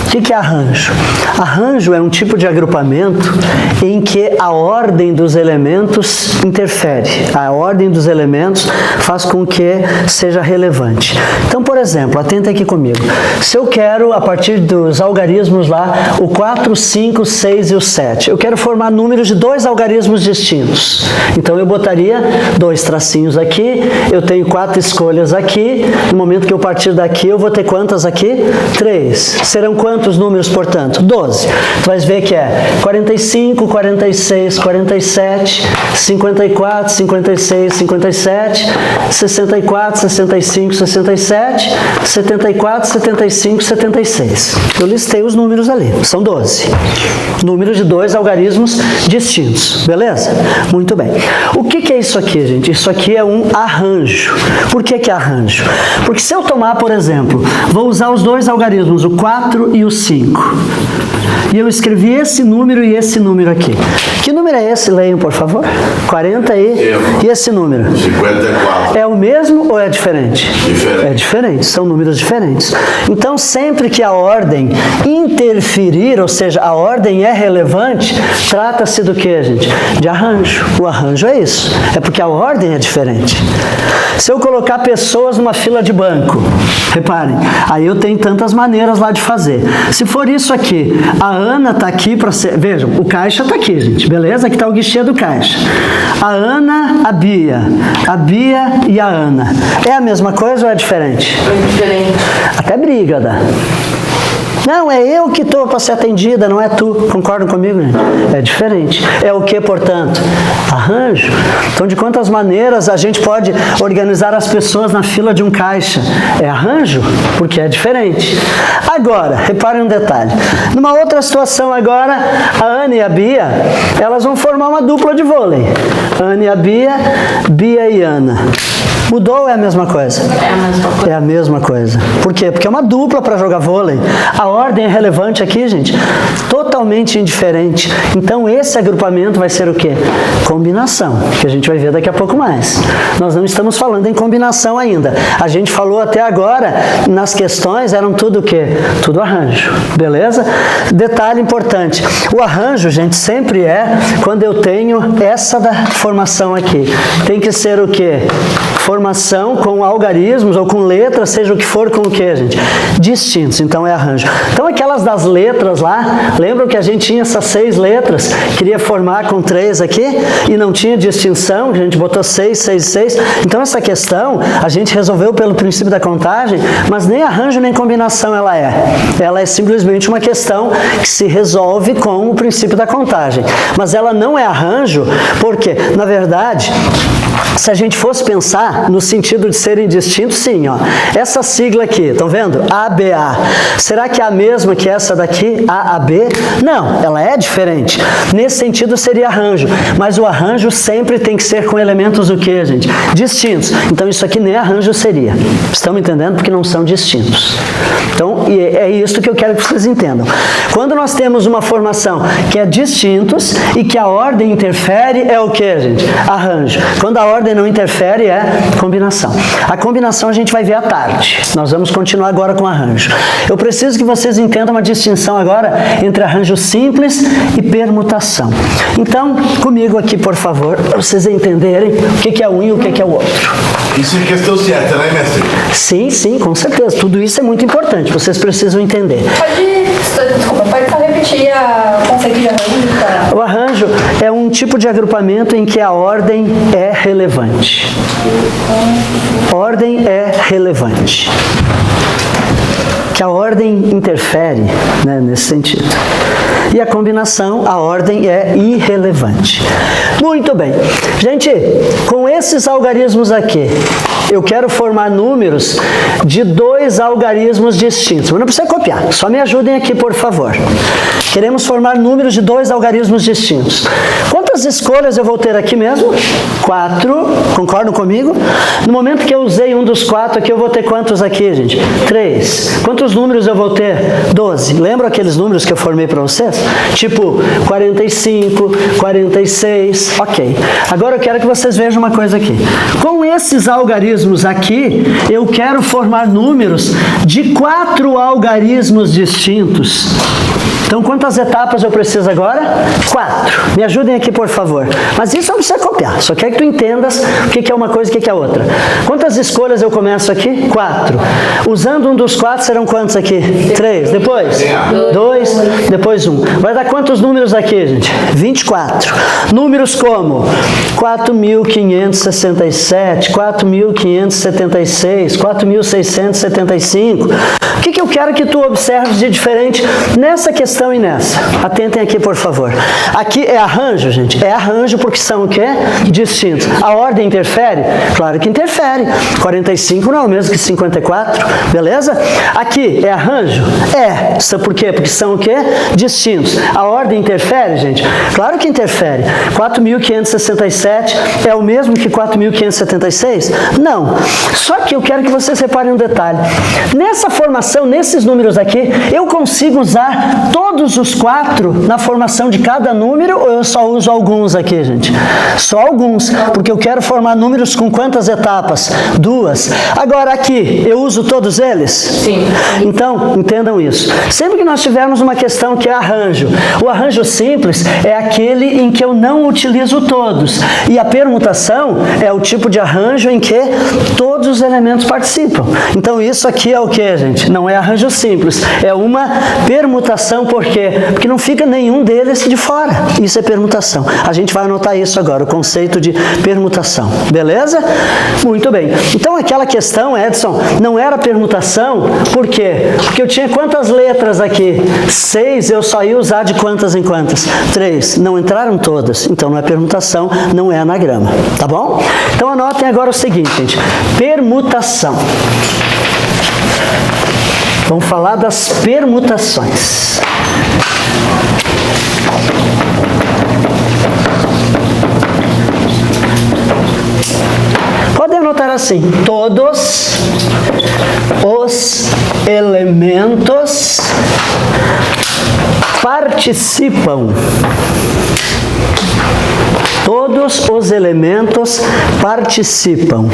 O que é arranjo? Arranjo é um tipo de agrupamento em que a ordem dos elementos interfere. A ordem dos elementos faz com que seja relevante. Então, por exemplo, atenta aqui comigo. Se eu quero, a partir dos algarismos lá, o 4, 5, 6 e o 7, eu quero formar números de dois algarismos distintos. Então, eu botaria dois tracinhos aqui, eu tenho 4 escolhas aqui, no momento que eu partir daqui, eu vou ter quantas aqui? 3. Serão quantos números, portanto? 12. Tu vais ver que é 45, 46, 47, 54, 56, 57, 64, 65, 67, 74, 75, 76. Eu listei os números ali. São 12. Números de dois algarismos distintos. Beleza? Muito bem. O que é isso aqui, gente? Isso aqui é um arranjo. Por que é arranjo? Porque se eu tomar, por exemplo, vou usar os dois algarismos, o 4 e o 5. E eu escrevi esse número e esse número aqui. Que número é esse? Leiam, por favor. 40 e esse número? 54. É o mesmo ou é diferente? Diferente. É diferente, são números diferentes. Então, sempre que a ordem interferir, ou seja, a ordem é relevante, trata-se do que, gente? De arranjo. O arranjo é isso. É porque a ordem é diferente. Se eu colocar pessoas numa fila de banco, reparem, aí eu tenho tantas maneiras lá de fazer. Se for isso aqui, a Ana está aqui para ser... Vejam, o caixa está aqui, gente, beleza? Aqui está o guichê do caixa. A Ana, a Bia e a Ana. É a mesma coisa ou é diferente? É diferente. Até briga dá. Não, é eu que estou para ser atendida, não é tu. Concordam comigo, gente? É diferente. É o que, portanto? Arranjo. Então, de quantas maneiras a gente pode organizar as pessoas na fila de um caixa? É arranjo, porque é diferente. Agora, reparem um detalhe. Numa outra situação agora, a Ana e a Bia, elas vão formar uma dupla de vôlei. Ana e a Bia, Bia e Ana. Mudou ou é a mesma coisa? É a mesma coisa. É a mesma coisa. Por quê? Porque é uma dupla para jogar vôlei. A ordem é relevante aqui, gente. Totalmente indiferente. Então, esse agrupamento vai ser o quê? Combinação, que a gente vai ver daqui a pouco mais. Nós não estamos falando em combinação ainda. A gente falou até agora, nas questões, eram tudo o quê? Tudo arranjo. Beleza? Detalhe importante. O arranjo, gente, sempre é quando eu tenho essa da formação aqui. Tem que ser o quê? Formação com algarismos ou com letras, seja o que for, com o que, gente? Distintos, então é arranjo. Então aquelas das letras lá, lembram que a gente tinha essas 6 letras, queria formar com 3 aqui, e não tinha distinção, a gente botou 6, 6, 6. Então essa questão, a gente resolveu pelo princípio da contagem, mas nem arranjo nem combinação ela é. Ela é simplesmente uma questão que se resolve com o princípio da contagem. Mas ela não é arranjo, porque, na verdade, se a gente fosse pensar no sentido de serem distintos, sim, ó. Essa sigla aqui, estão vendo? ABA. Será que é a mesma que essa daqui, AAB? Não, ela é diferente. Nesse sentido seria arranjo, mas o arranjo sempre tem que ser com elementos o quê, gente? Distintos. Então isso aqui nem arranjo seria. Estão me entendendo? Porque não são distintos. Então é isso que eu quero que vocês entendam. Quando nós temos uma formação que é distintos e que a ordem interfere, é o quê, gente? Arranjo. Quando a ordem não interfere, é combinação. A combinação a gente vai ver à tarde. Nós vamos continuar agora com arranjo. Eu preciso que vocês entendam uma distinção agora entre arranjo simples e permutação. Então, comigo aqui, por favor, para vocês entenderem o que é um e o que é o outro. Isso é questão certa, né, mestre? Sim, sim, com certeza. Tudo isso é muito importante. Vocês precisam entender. Pode só repetir o conceito de arranjo? O arranjo é um tipo de agrupamento em que a ordem é relevante. Ordem é relevante. Que a ordem interfere, né, nesse sentido. E a combinação, a ordem é irrelevante. Muito bem. Gente, com esses algarismos aqui, eu quero formar números de 2 algarismos distintos. Mas não precisa copiar, só me ajudem aqui, por favor. Queremos formar números de 2 algarismos distintos. Quantas escolhas eu vou ter aqui mesmo? 4. Concordam comigo? No momento que eu usei um dos 4 aqui, eu vou ter quantos aqui, gente? 3. Quantos números eu vou ter? 12. Lembram aqueles números que eu formei para vocês? Tipo 45, 46. Ok. Agora eu quero que vocês vejam uma coisa aqui. Com esses algarismos aqui, eu quero formar números de 4 algarismos distintos. Então, quantas etapas eu preciso agora? 4. Me ajudem aqui, por favor. Mas isso não precisa copiar. Só quero que tu entendas o que é uma coisa e o que é outra. Quantas escolhas eu começo aqui? 4. Usando um dos 4, serão quantos aqui? 3. Depois? 2. Depois 1. Vai dar quantos números aqui, gente? 24. Números como 4.567, 4.576, 4.675. O que eu quero que tu observes de diferente nessa questão e nessa? Atentem aqui, por favor. Aqui é arranjo, gente? É arranjo porque são o quê? Distintos. A ordem interfere? Claro que interfere. 45 não é o mesmo que 54, beleza? Aqui é arranjo? É. Sabe por quê? Porque são o quê? Distintos. A ordem interfere, gente? Claro que interfere. 4.567 é o mesmo que 4.576? Não. Só que eu quero que vocês reparem um detalhe. Nessa formação, nesses números aqui, eu consigo usar todos os 4 na formação de cada número ou eu só uso alguns aqui, gente? Só alguns, porque eu quero formar números com quantas etapas? 2. Agora aqui, eu uso todos eles? Sim. Então, entendam isso. Sempre que nós tivermos uma questão que é arranjo, o arranjo simples é aquele em que eu não utilizo todos. E a permutação é o tipo de arranjo em que todos os elementos participam. Então, isso aqui é o que, gente? Não é arranjo simples, é uma permutação permutação por quê? Porque não fica nenhum deles de fora. Isso é permutação. A gente vai anotar isso agora, o conceito de permutação. Beleza? Muito bem. Então aquela questão, Edson, não era permutação, por quê? Porque eu tinha quantas letras aqui? 6, eu só ia usar de quantas em quantas? 3. Não entraram todas. Então não é permutação, não é anagrama. Tá bom? Então anotem agora o seguinte, gente. Permutação. Vamos falar das permutações. Pode anotar assim: todos os elementos participam. Todos os elementos participam.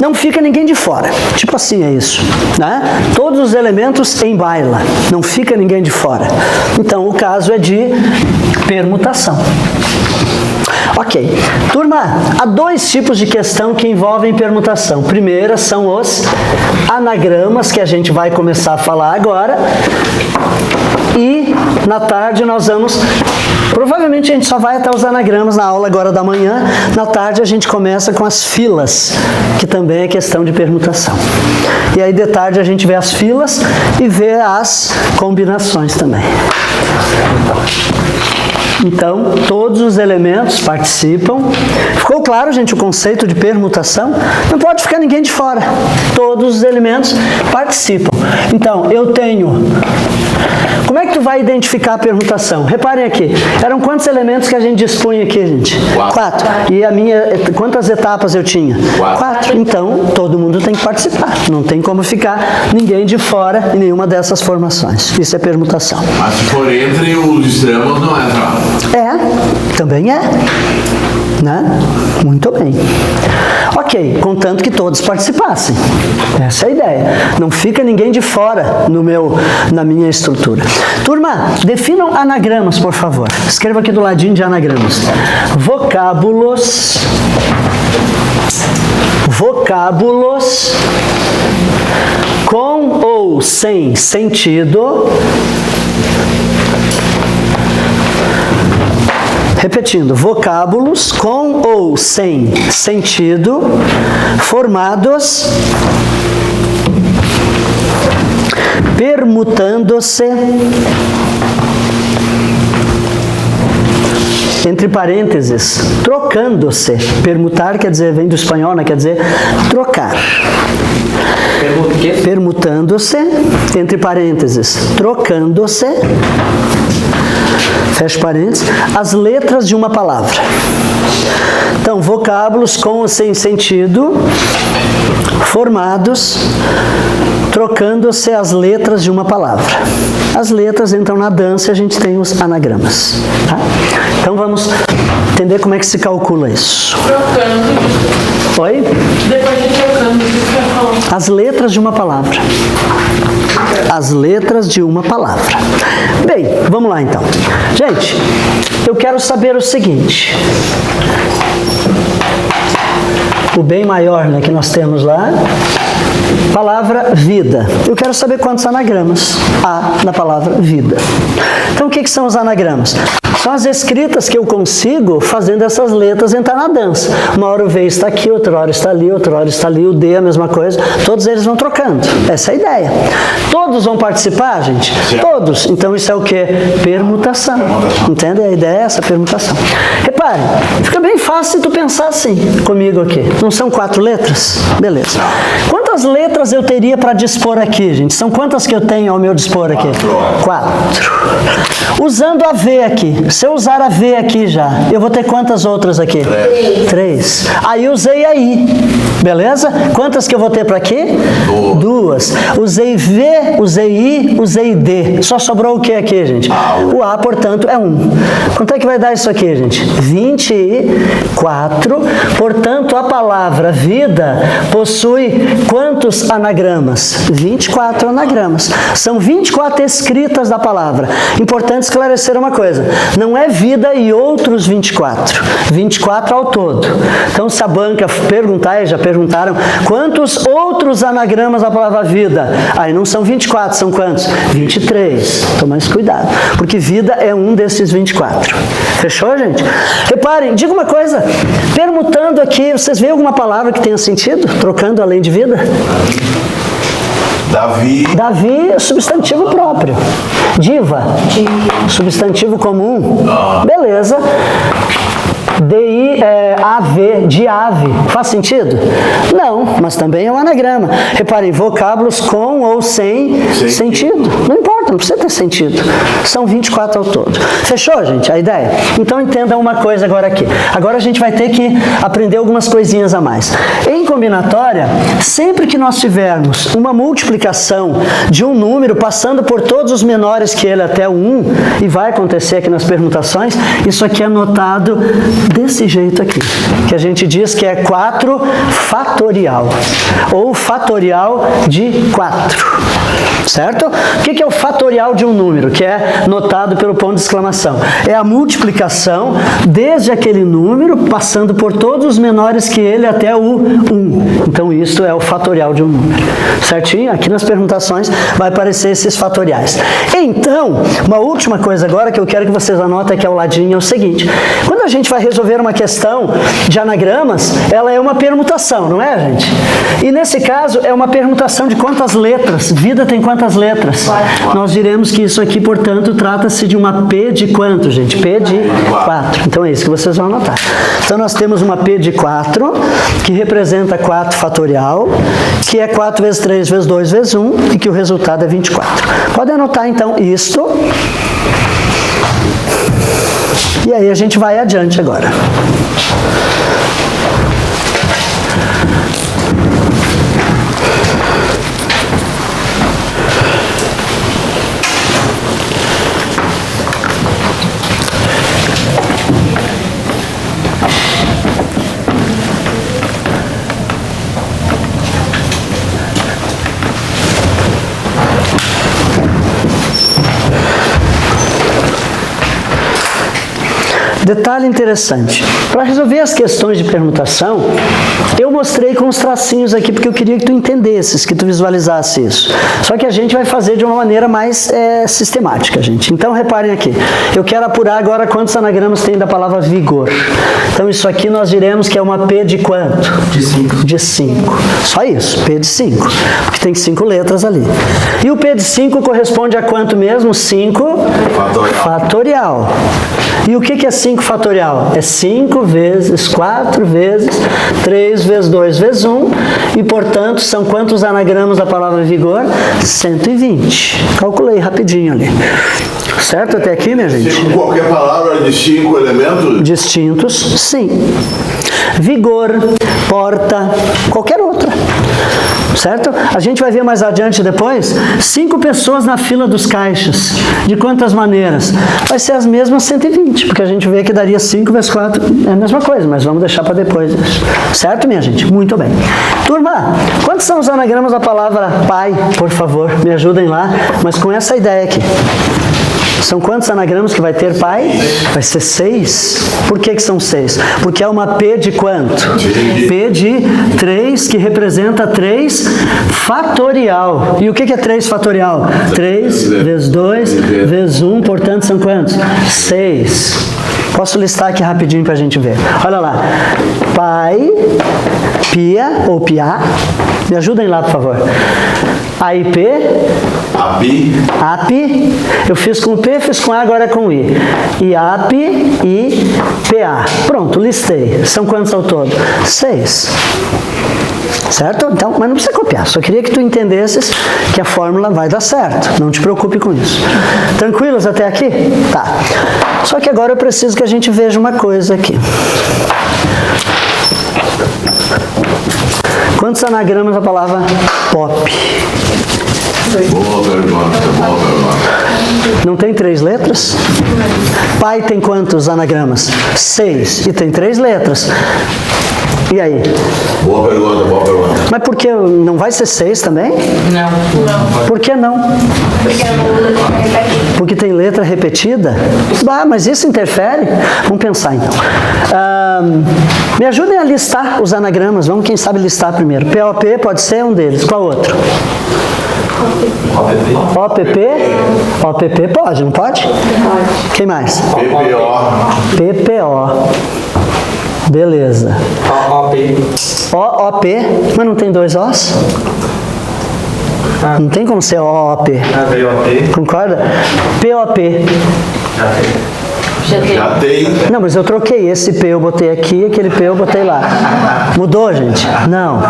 Não fica ninguém de fora. Tipo assim é isso, né? Todos os elementos em baila. Não fica ninguém de fora. Então, o caso é de permutação. Ok. Turma, há 2 tipos de questão que envolvem permutação. Primeira são os anagramas, que a gente vai começar a falar agora. E na tarde nós vamos... Provavelmente a gente só vai até os anagramas na aula agora da manhã. Na tarde a gente começa com as filas, que também é questão de permutação. E aí de tarde a gente vê as filas e vê as combinações também. Então, todos os elementos participam. Ficou claro, gente, o conceito de permutação? Não pode ficar ninguém de fora. Todos os elementos participam. Então, eu tenho... Como é que tu vai identificar a permutação? Reparem aqui. Eram quantos elementos que a gente dispunha aqui, gente? 4. E a minha... Quantas etapas eu tinha? 4. Então, todo mundo tem que participar. Não tem como ficar ninguém de fora em nenhuma dessas formações. Isso é permutação. Mas se for entre os extremos, não é, tá? É, também é, né? Muito bem. Ok, contanto que todos participassem. Essa é a ideia. Não fica ninguém de fora na minha estrutura. Turma, definam anagramas, por favor. Escreva aqui do ladinho de anagramas. Vocábulos com ou sem sentido. Repetindo, vocábulos com ou sem sentido, formados, permutando-se, entre parênteses, trocando-se. Permutar quer dizer, vem do espanhol, né? Quer dizer trocar. Permutando-se, entre parênteses, trocando-se, fecha parênteses, as letras de uma palavra. Então, vocábulos com ou sem sentido, formados, trocando-se as letras de uma palavra. As letras entram na dança e a gente tem os anagramas. Tá? Então, vamos entender como é que se calcula isso. Trocando. Oi? Depois de trocando, o que você falou? As letras de uma palavra. As letras de uma palavra. Bem, vamos lá então. Gente, eu quero saber o seguinte. O bem maior, né, que nós temos lá. Palavra vida. Eu quero saber quantos anagramas há na palavra vida. Então, o que são os anagramas? São as escritas que eu consigo fazendo essas letras entrar na dança. Uma hora o V está aqui, outra hora está ali, outra hora está ali, o D a mesma coisa. Todos eles vão trocando. Essa é a ideia. Todos vão participar, gente? Todos. Então isso é o que? Permutação. Entende? A ideia é essa, permutação. Repare, fica bem fácil se tu pensar assim comigo aqui. Não são 4 letras? Beleza. Quantas letras eu teria para dispor aqui, gente? São quantas que eu tenho ao meu dispor aqui? 4. Usando a V aqui. Se eu usar a V aqui já, eu vou ter quantas outras aqui? 3. Aí usei aí. Beleza? Quantas que eu vou ter para aqui? 2. Usei V, usei I, usei D. Só sobrou o que aqui, gente? O A, portanto, é 1. Quanto é que vai dar isso aqui, gente? 24. Portanto, a palavra vida possui quantos anagramas? 24 anagramas. São 24 escritas da palavra. Importante esclarecer uma coisa. Não é vida e outros 24. 24 ao todo. Então, se a banca perguntar, e já perguntaram, quantos outros anagramas da palavra vida? Aí não são 24, são quantos? 23. Toma mais cuidado, porque vida é um desses 24. Fechou, gente? Reparem, diga uma coisa, permutando aqui, vocês veem alguma palavra que tenha sentido? Trocando além de vida? Davi, substantivo próprio. Diva, substantivo comum. Beleza. D-I-A-V, de ave. Faz sentido? Não, mas também é um anagrama. Reparem, vocábulos com ou sem sentido. Não importa, não precisa ter sentido. São 24 ao todo. Fechou, gente, a ideia? Então entendam uma coisa agora aqui. Agora a gente vai ter que aprender algumas coisinhas a mais. Em combinatória, sempre que nós tivermos uma multiplicação de um número passando por todos os menores que ele até o 1, e vai acontecer aqui nas permutações, isso aqui é anotado desse jeito aqui, que a gente diz que é 4 fatorial, ou fatorial de 4, certo? O que é o fatorial de um número, que é notado pelo ponto de exclamação? É a multiplicação desde aquele número, passando por todos os menores que ele até o 1. Então, isso é o fatorial de um número, certinho? Aqui nas permutações vai aparecer esses fatoriais. Então, uma última coisa agora que eu quero que vocês anotem aqui ao ladinho é o seguinte: quando a gente vai resolver uma questão de anagramas, ela é uma permutação, não é, gente? E nesse caso, é uma permutação de quantas letras? Vida tem quantas letras? 4. Nós diremos que isso aqui, portanto, trata-se de uma P de quanto, gente? P de 4. Então é isso que vocês vão anotar. Então nós temos uma P de 4, que representa 4 fatorial, que é 4 vezes 3 vezes 2 vezes 1, e que o resultado é 24. Podem anotar, então, isto. E aí a gente vai adiante agora. Detalhe interessante, para resolver as questões de permutação, eu mostrei com os tracinhos aqui, porque eu queria que tu entendesses, que tu visualizasse isso. Só que a gente vai fazer de uma maneira mais sistemática, gente. Então, reparem aqui, eu quero apurar agora quantos anagramas tem da palavra vigor. Então, isso aqui nós diremos que é uma P de quanto? De 5. De 5. Só isso, P de 5, porque tem 5 letras ali. E o P de 5 corresponde a quanto mesmo? 5 fatorial. E o que é 5 fatorial? É 5 vezes 4 vezes 3 vezes 2 vezes 1, e portanto são quantos anagramas da palavra vigor? 120. Calculei rapidinho ali. Certo até aqui, minha gente? Se qualquer palavra de 5 elementos? Distintos, sim. Vigor, porta, qualquer outra. Certo? A gente vai ver mais adiante depois. 5 pessoas na fila dos caixas. De quantas maneiras? Vai ser as mesmas 120, porque a gente vê que daria 5 vezes 4, é a mesma coisa, mas vamos deixar para depois. Certo, minha gente? Muito bem. Turma, quantos são os anagramas da palavra pai? Por favor, me ajudem lá, mas com essa ideia aqui. São quantos anagramas que vai ter pai? Vai ser 6. Por que são 6? Porque é uma P de quanto? P de 3, que representa 3 fatorial. E o que é 3 fatorial? 3 vezes 2 vezes 1, portanto são quantos? 6. Posso listar aqui rapidinho para a gente ver. Olha lá. Pai, pia ou piá. Me ajudem lá, por favor. AIP. API. Eu fiz com P, fiz com A, agora é com I. IAP e PA. Pronto, listei. São quantos ao todo? 6. Certo? Então, mas não precisa copiar. Só queria que tu entendesses que a fórmula vai dar certo. Não te preocupe com isso. Tranquilos até aqui? Tá. Só que agora eu preciso que a gente veja uma coisa aqui. Quantos anagramas a palavra pop? Boa pergunta. Não tem 3 letras? Pai tem quantos anagramas? 6. E tem 3 letras. E aí? Boa pergunta, boa pergunta. Mas por que não vai ser 6 também? Não. Por que não? Porque tem letra repetida? Ah, mas isso interfere? Vamos pensar então. Me ajudem a listar os anagramas. Vamos, quem sabe, listar primeiro. POP pode ser um deles. Qual outro? OPP? OPP pode, não pode? Pode. Quem mais? PPO. PPO. Beleza. OOP, mas não tem 2 Os? Não tem como ser OOP. Concorda? POP. Já tem. Não, mas eu troquei. Esse P eu botei aqui, aquele P eu botei lá. Mudou, gente? Não.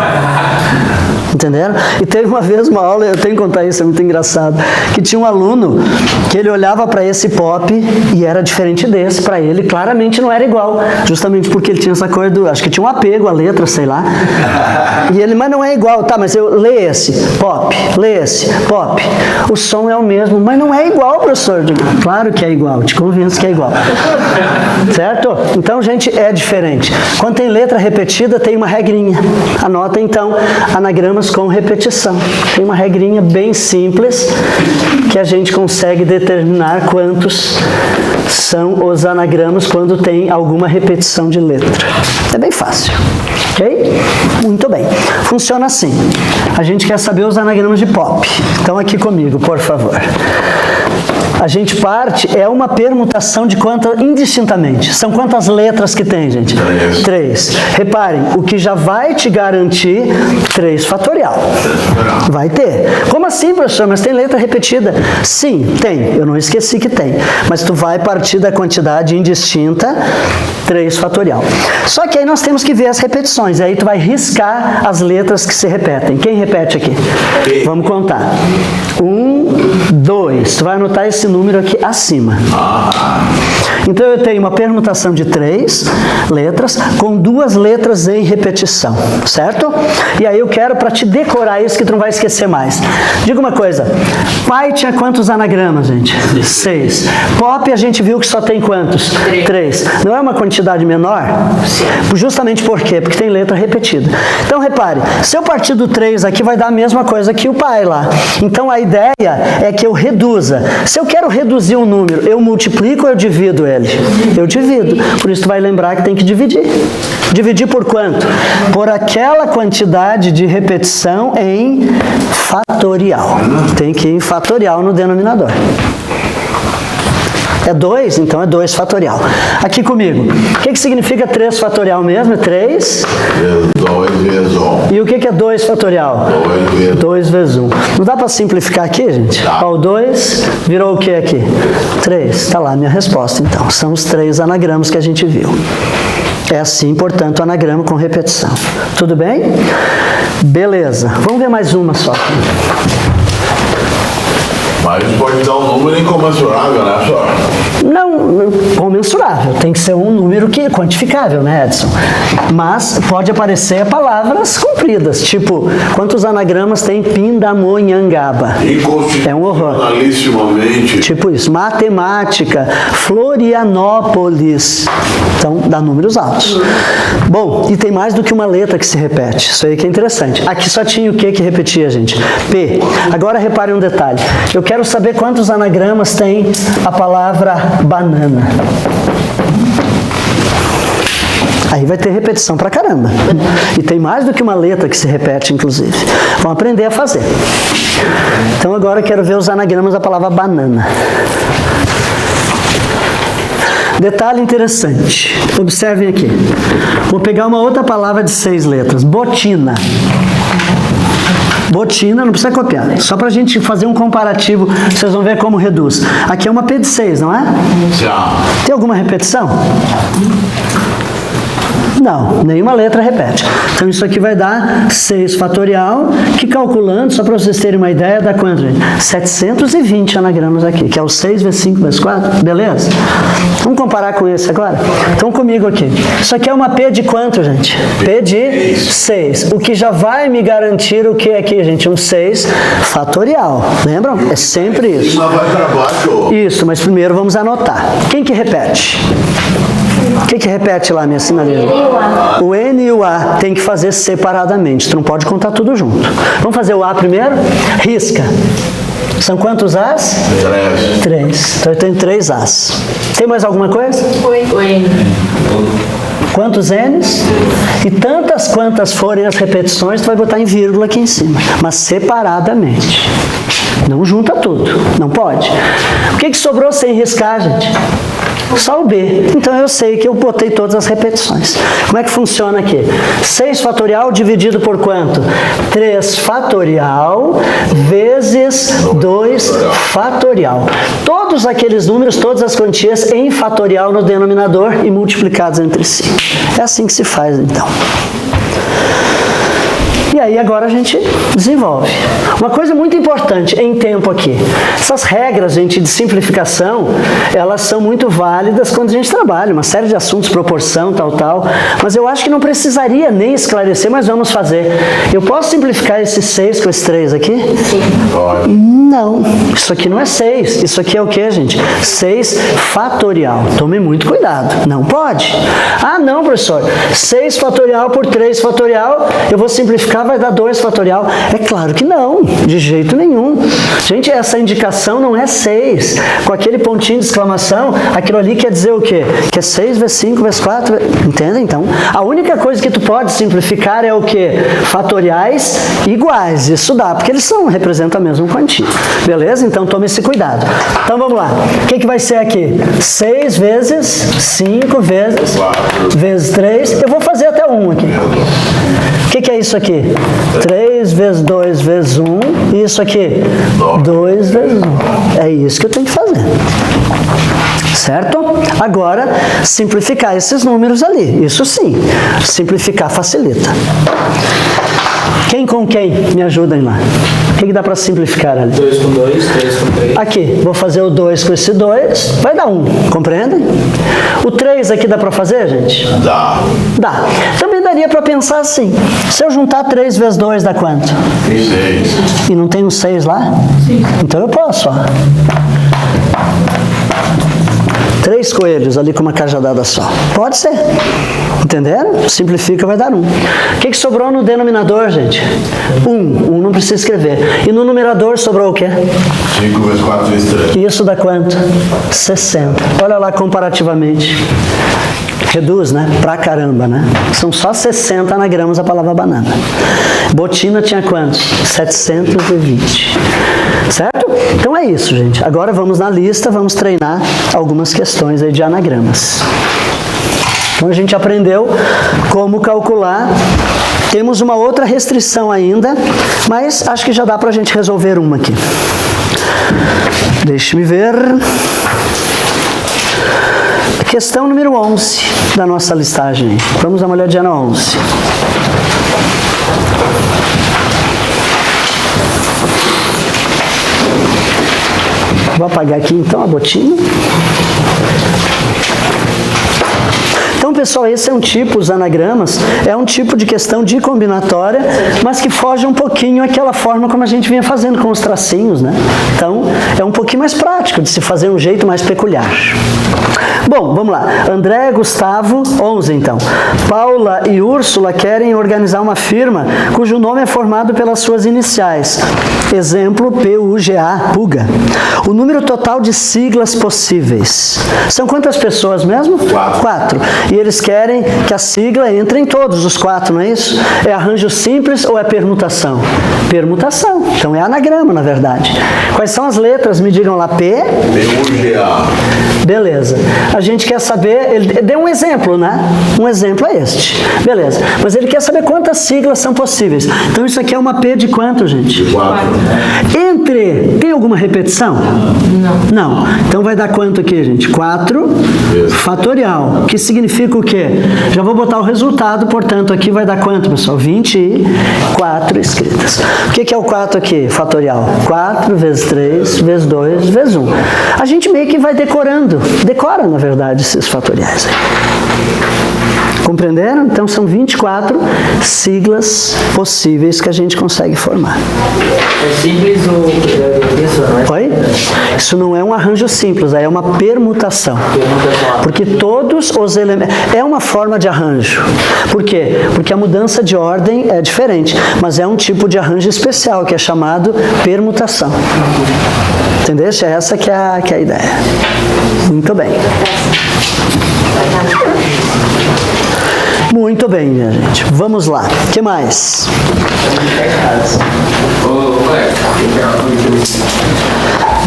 Entenderam? E teve uma vez uma aula, eu tenho que contar isso, é muito engraçado, que tinha um aluno que ele olhava para esse pop e era diferente desse, para ele claramente não era igual, justamente porque ele tinha essa coisa do, acho que tinha um apego à letra, sei lá, e ele, mas não é igual, tá, mas eu lê esse, pop, o som é o mesmo, mas não é igual, professor. Eu digo, claro que é igual, te convenço que é igual, certo? Então, gente, é diferente. Quando tem letra repetida, tem uma regrinha, anota então, anagramas com repetição. Tem uma regrinha bem simples que a gente consegue determinar quantos são os anagramas quando tem alguma repetição de letra. É bem fácil, ok? Muito bem. Funciona assim. A gente quer saber os anagramas de pop. Então aqui comigo, por favor. A gente parte, é uma permutação de quantas, indistintamente. São quantas letras que tem, gente? 3. Reparem, o que já vai te garantir 3 fatorial. Vai ter. Como assim, professor? Mas tem letra repetida? Sim, tem. Eu não esqueci que tem. Mas tu vai partir da quantidade indistinta 3 fatorial. Só que aí nós temos que ver as repetições. Aí tu vai riscar as letras que se repetem. Quem repete aqui? Vamos contar. 1, 2. Tu vai anotar esse número aqui acima. Então eu tenho uma permutação de 3 letras com 2 letras em repetição, certo? E aí eu quero para te decorar isso que tu não vai esquecer mais. Diga uma coisa, pai tinha quantos anagramas, gente? 6. Pop a gente viu que só tem quantos? 3. Não é uma quantidade menor? Justamente por quê? Porque tem letra repetida. Então repare, se eu partir do 3 aqui vai dar a mesma coisa que o pai lá. Então a ideia é que eu reduza. Se eu quero reduzir um número, eu multiplico ou eu divido ele? Eu divido. Por isso tu vai lembrar que tem que dividir. Dividir por quanto? Por aquela quantidade de repetição em fatorial. Tem que ir em fatorial no denominador. É 2, então é 2 fatorial. Aqui comigo. O que significa 3 fatorial mesmo? É 3. 2 vezes 1. E o que é 2 fatorial? 2 vezes 1. Não dá para simplificar aqui, gente? Ó, o 2 virou o que aqui? 3. Está lá a minha resposta, então. São os 3 anagramas que a gente viu. É assim, portanto, anagrama com repetição. Tudo bem? Beleza. Vamos ver mais uma só. Mas pode dar um número incomensurável, né, senhor? Não, comensurável. Tem que ser um número que é quantificável, né, Edson? Mas pode aparecer palavras compridas, tipo, quantos anagramas tem Pindamonhangaba? É um horror. Tipo isso. Matemática, Florianópolis. Então, dá números altos. Bom, e tem mais do que uma letra que se repete. Isso aí que é interessante. Aqui só tinha o que repetia, gente? P. Agora reparem um detalhe. Eu quero saber quantos anagramas tem a palavra banana. Aí vai ter repetição pra caramba. E tem mais do que uma letra que se repete, inclusive. Vamos aprender a fazer. Então agora eu quero ver os anagramas da palavra banana. Detalhe interessante. Observem aqui. Vou pegar uma outra palavra de 6 letras. Botina. Botina, não precisa copiar. Só para a gente fazer um comparativo, vocês vão ver como reduz. Aqui é uma P de 6, não é? Já. Tem alguma repetição? Não, nenhuma letra repete. Então isso aqui vai dar 6 fatorial, que calculando, só para vocês terem uma ideia, dá quanto, gente? 720 anagramas aqui, que é o 6 vezes 5 vezes 4, beleza? Vamos comparar com esse agora? Então comigo aqui. Isso aqui é uma P de quanto, gente? P de 6. O que já vai me garantir o que aqui, gente? Um 6 fatorial. Lembram? É sempre isso. Isso, mas primeiro vamos anotar. Quem que repete? O que repete lá, minha sinaleira? O N e o A tem que fazer separadamente. Tu não pode contar tudo junto. Vamos fazer o A primeiro? Risca. São quantos As? 3. Então eu tenho 3 As. Tem mais alguma coisa? Oi. Quantos N's? E tantas quantas forem as repetições, tu vai botar em vírgula aqui em cima. Mas separadamente. Não junta tudo. Não pode. O que sobrou sem riscar, gente? Só o B. Então eu sei que eu botei todas as repetições. Como é que funciona aqui? 6 fatorial dividido por quanto? 3 fatorial vezes 2 fatorial. Todos aqueles números, todas as quantias em fatorial no denominador e multiplicados entre si. É assim que se faz então. E aí agora a gente desenvolve. Uma coisa muito importante em tempo aqui. Essas regras, gente, de simplificação, elas são muito válidas quando a gente trabalha, uma série de assuntos, proporção, tal. Mas eu acho que não precisaria nem esclarecer, mas vamos fazer. Eu posso simplificar esses 6 com esses 3 aqui? Sim. Não. Isso aqui não é 6. Isso aqui é o que, gente? 6 fatorial. Tome muito cuidado. Não pode. Ah, não, professor. 6 fatorial por 3 fatorial, eu vou simplificar, vai dar 2 fatorial. É claro que não, de jeito nenhum. Gente, essa indicação não é 6. Com aquele pontinho de exclamação, aquilo ali quer dizer o quê? Que é 6 vezes 5 vezes 4, entende? Então, a única coisa que tu pode simplificar é o quê? Fatoriais iguais. Isso dá, porque eles representam a mesma quantia. Beleza? Então, tome esse cuidado. Então, vamos lá. O que vai ser aqui? 6 vezes 5 vezes 3. Eu vou fazer até 1 aqui. O que é isso aqui? 3 vezes 2 vezes 1. E isso aqui? 2 vezes 1. É isso que eu tenho que fazer. Certo? Agora, simplificar esses números ali. Isso sim. Simplificar facilita. Quem com quem? Me ajudem lá. O que dá para simplificar ali? 2 com 2, 3 com 3. Aqui, vou fazer o 2 com esse 2, vai dar 1, compreendem? O 3 aqui dá para fazer, gente? Dá. Dá. Também daria para pensar assim, se eu juntar 3 vezes 2 dá quanto? 6. E não tem um 6 lá? Sim. Então eu posso, ó. 3 coelhos ali com uma cajadada só. Pode ser. Entenderam? Simplifica, vai dar 1. O que sobrou no denominador, gente? 1. 1 não precisa escrever. E no numerador sobrou o quê? 5 vezes 4 vezes 3. E isso dá quanto? 60. Olha lá comparativamente. Reduz, né? Pra caramba, né? São só 60 anagramas a palavra banana. Botina tinha quantos? 720. Certo? Então é isso, gente. Agora vamos na lista, vamos treinar algumas questões aí de anagramas. Então a gente aprendeu como calcular. Temos uma outra restrição ainda, mas acho que já dá pra gente resolver uma aqui. Deixe-me ver. Questão número 11 da nossa listagem. Vamos dar uma olhadinha na 11. Vou apagar aqui então a botinha. Então, pessoal, esse é um tipo, os anagramas, é um tipo de questão de combinatória, mas que foge um pouquinho àquela forma como a gente vinha fazendo com os tracinhos, né? Então, é um pouquinho mais prático de se fazer um jeito mais peculiar. Bom, vamos lá. André, Gustavo, 11 então. Paula e Úrsula querem organizar uma firma cujo nome é formado pelas suas iniciais. Exemplo, PUGA, Puga. O número total de siglas possíveis. São quantas pessoas mesmo? 4. E eles querem que a sigla entre em todos os 4, não é isso? É arranjo simples ou é permutação? Permutação. Então é anagrama, na verdade. Quais são as letras? Me digam lá. PUGA. Beleza. A gente quer saber, ele deu um exemplo, né? Um exemplo é este. Beleza. Mas ele quer saber quantas siglas são possíveis. Então isso aqui é uma P de quanto, gente? 4. Entre, tem alguma repetição? Não. Então vai dar quanto aqui, gente? 4 fatorial. Que significa o quê? Já vou botar o resultado, portanto, aqui vai dar quanto, pessoal? 24 escritas. O que é o 4 aqui? Fatorial. 4 vezes 3 vezes 2 vezes 1. A gente meio que vai decorando. Decora, na verdade, esses fatoriais aí. Compreenderam? Então são 24 siglas possíveis que a gente consegue formar. É simples ou isso, não é? Oi? Isso Isso não é um arranjo simples, aí é uma permutação. Porque todos os elementos... É uma forma de arranjo. Por quê? Porque a mudança de ordem é diferente, mas é um tipo de arranjo especial, que é chamado permutação. Entendeu? É essa que é a ideia. Muito bem. Muito bem, minha gente. Vamos lá. O que mais?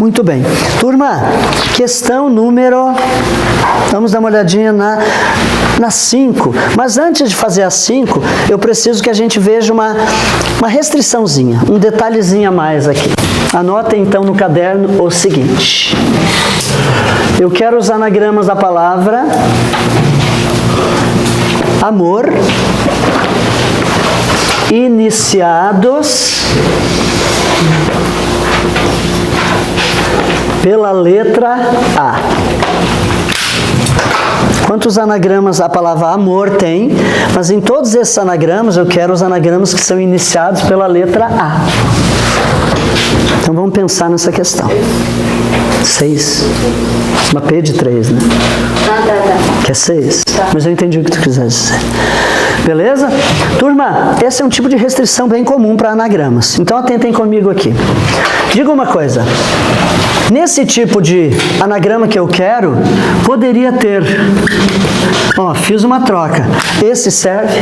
Muito bem. Turma, questão número... Vamos dar uma olhadinha na 5. Mas antes de fazer a 5, eu preciso que a gente veja uma restriçãozinha, um detalhezinho a mais aqui. Anotem então no caderno o seguinte. Eu quero os anagramas da palavra amor iniciados pela letra A. Quantos anagramas a palavra amor tem? Mas em todos esses anagramas eu quero os anagramas que são iniciados pela letra A. Então vamos pensar nessa questão. 6. Uma P de 3, né? Que é 6. Mas eu entendi o que tu quiser dizer. Beleza? Turma, esse é um tipo de restrição bem comum para anagramas. Então atentem comigo aqui. Diga uma coisa. Nesse tipo de anagrama que eu quero, poderia ter... Ó, fiz uma troca. Esse serve?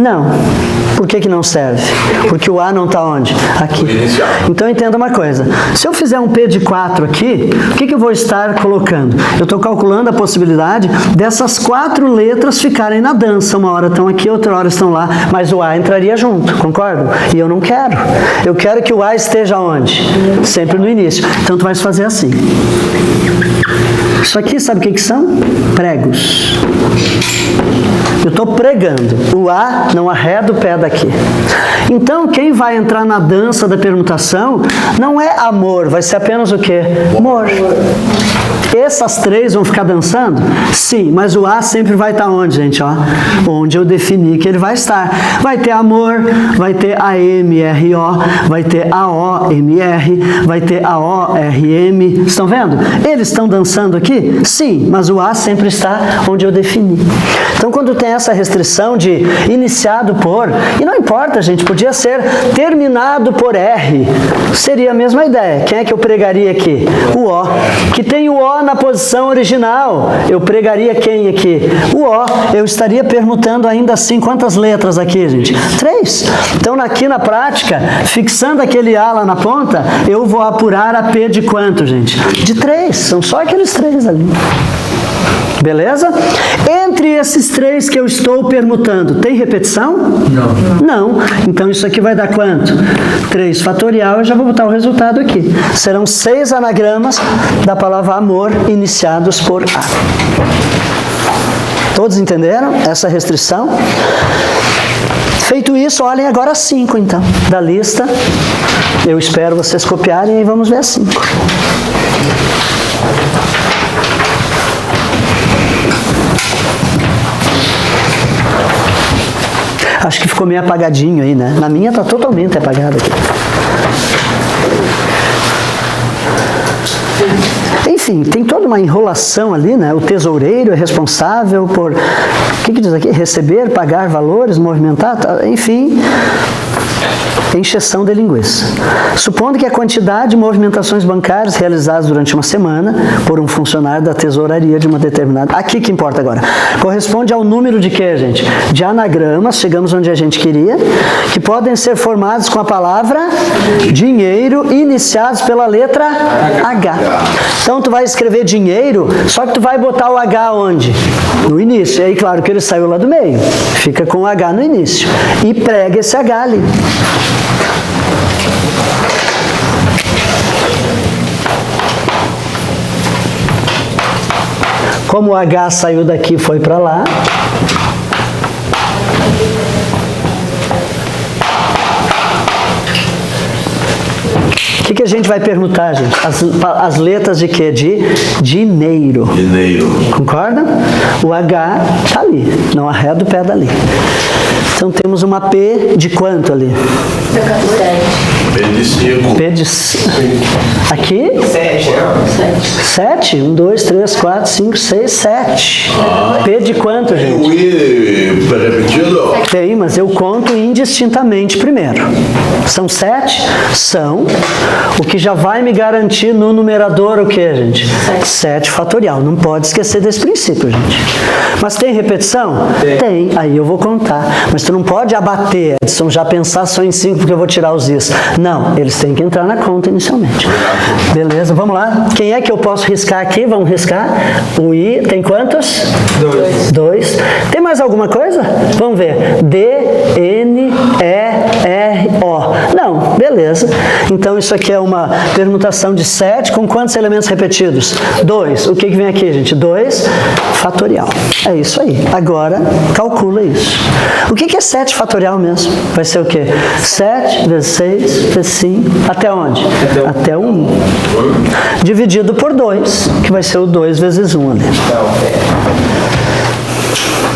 Não. Por que não serve? Porque o A não está onde? Aqui. Então entenda uma coisa. Se eu fizer um P de 4 aqui, o que eu vou estar colocando? Eu estou calculando a possibilidade dessas 4 letras ficarem na dança. Uma hora estão aqui, outra hora estão lá, mas o A entraria junto, concordam? E eu não quero. Eu quero que o A esteja onde? Sempre no início. Então tu vais fazer assim. Isso aqui, sabe o que são? Pregos. Eu estou pregando. O A não arreda o pé daqui. Então, quem vai entrar na dança da permutação não é amor, vai ser apenas o quê? Amor. Essas 3 vão ficar dançando? Sim, mas o A sempre vai estar onde, gente? Ó, onde eu defini que ele vai estar. Vai ter amor, vai ter AMRO, vai ter AOMR, vai ter AORM. Estão vendo? Eles estão dançando aqui? Sim, mas o A sempre está onde eu defini. Então, quando tem essa restrição de iniciado por, e não importa, gente, podia ser terminado por R, seria a mesma ideia. Quem é que eu pregaria aqui? O O, que tem o O na posição original. Eu pregaria quem aqui? O O. Eu estaria permutando ainda assim quantas letras aqui, gente? 3. Então, aqui na prática, fixando aquele A lá na ponta, eu vou apurar a P de quanto, gente? De 3. São só aqueles 3 ali. Beleza? Entre esses 3 que eu estou permutando, tem repetição? Não. Então, isso aqui vai dar quanto? 3 fatorial, eu já vou botar o resultado aqui. Serão 6 anagramas da palavra amor iniciados por A. Todos entenderam essa restrição? Feito isso, olhem agora a 5, então, da lista. Eu espero vocês copiarem e vamos ver a 5. Acho que ficou meio apagadinho aí, né? Na minha está totalmente apagado aqui. Enfim, tem toda uma enrolação ali, né? O tesoureiro é responsável por... O que diz aqui? Receber, pagar valores, movimentar, enfim... Encheção de linguiça. Supondo que a quantidade de movimentações bancárias realizadas durante uma semana por um funcionário da tesouraria de uma determinada... Aqui que importa agora. Corresponde ao número de quê, gente? De anagramas, chegamos onde a gente queria, que podem ser formados com a palavra dinheiro, iniciados pela letra H. Então, tu vai escrever dinheiro, só que tu vai botar o H onde? No início. E aí, claro que ele saiu lá do meio. Fica com o H no início. E prega esse H ali. Como o H saiu daqui e foi para lá, o que a gente vai perguntar, gente? As letras de quê? De dinheiro. Dinheiro. Concorda? O H está ali, não arreda o pé dali. Então temos uma P de quanto ali? P de 5. P de... Aqui? 7. 1, 2, 3, 4, 5, 6, 7. P de quanto, gente? O I repetido? Tem, mas eu conto indistintamente primeiro. São 7? São. O que já vai me garantir no numerador o que, gente? 7 fatorial. Não pode esquecer desse princípio, gente. Mas tem repetição? Tem. Aí eu vou contar. Mas tu não pode abater, Edson, já pensar só em 5 porque eu vou tirar os is. Não, eles têm que entrar na conta inicialmente. Beleza, vamos lá. Quem é que eu posso riscar aqui? Vamos riscar. O I tem quantos? 2. Tem mais alguma coisa? Vamos ver. D, N, E, R, O. Não, beleza. Então isso aqui é uma permutação de 7 com quantos elementos repetidos? 2. O que vem aqui, gente? 2 fatorial. É isso aí. Agora, calcula isso. O que é 7 fatorial mesmo? Vai ser o quê? 7 vezes 6 vezes 5. Até onde? Até o 1. Dividido por 2, que vai ser o 2 vezes 1 ali.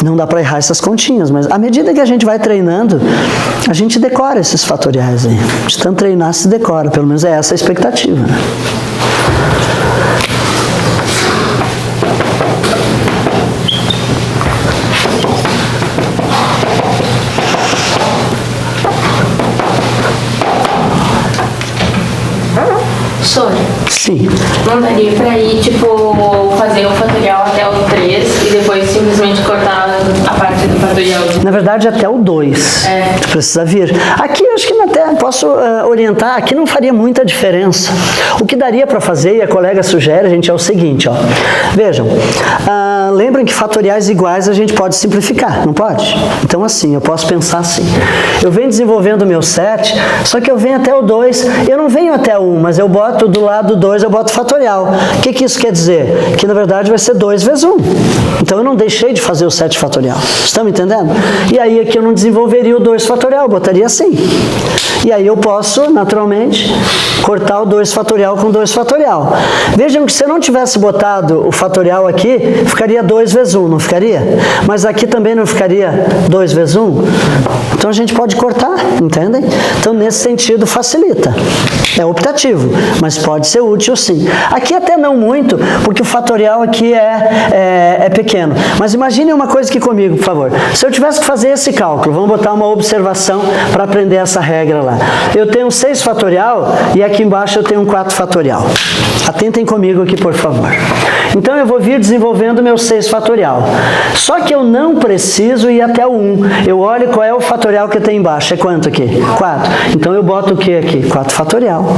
Não dá para errar essas continhas, mas à medida que a gente vai treinando, a gente decora esses fatoriais aí. De tanto treinar, se decora. Pelo menos é essa a expectativa, né? Sônia, Sim. não daria pra ir, tipo, fazer o fatorial até o 3 e depois simplesmente cortar a parte do fatorial? Na verdade, até o 2. Tu precisa vir. Aqui, eu acho que até posso orientar, aqui não faria muita diferença. O que daria para fazer, e a colega sugere, gente, é o seguinte, ó. Vejam, lembrem que fatoriais iguais a gente pode simplificar, não pode? Então, assim, eu posso pensar assim. Eu venho desenvolvendo o meu 7, só que eu venho até o 2, eu não venho até o 1, mas eu boto do lado do 2, eu boto fatorial. O que isso quer dizer? Que, na verdade, vai ser 2 vezes 1. Então, eu não deixei de fazer o 7 fatorial. Estão me entendendo? E aí, aqui eu não desenvolveria o 2 fatorial, eu botaria assim. E aí eu posso, naturalmente, cortar o 2 fatorial com 2 fatorial. Vejam que se eu não tivesse botado o fatorial aqui, ficaria 2 vezes 1, não ficaria? Mas aqui também não ficaria 2 vezes 1? Então a gente pode cortar, entendem? Então nesse sentido facilita. É optativo, mas pode ser útil sim. Aqui até não muito, porque o fatorial aqui é pequeno. Mas imagine uma coisa aqui comigo, por favor. Se eu tivesse que fazer esse cálculo, vamos botar uma observação para aprender essa regra lá. Eu tenho 6 fatorial e aqui embaixo eu tenho um 4 fatorial. Atentem comigo aqui, por favor. Então eu vou vir desenvolvendo meu 6 fatorial. Só que eu não preciso ir até o 1. Eu olho qual é o fatorial que tem embaixo. É quanto aqui? 4. Então eu boto o que aqui? 4 fatorial.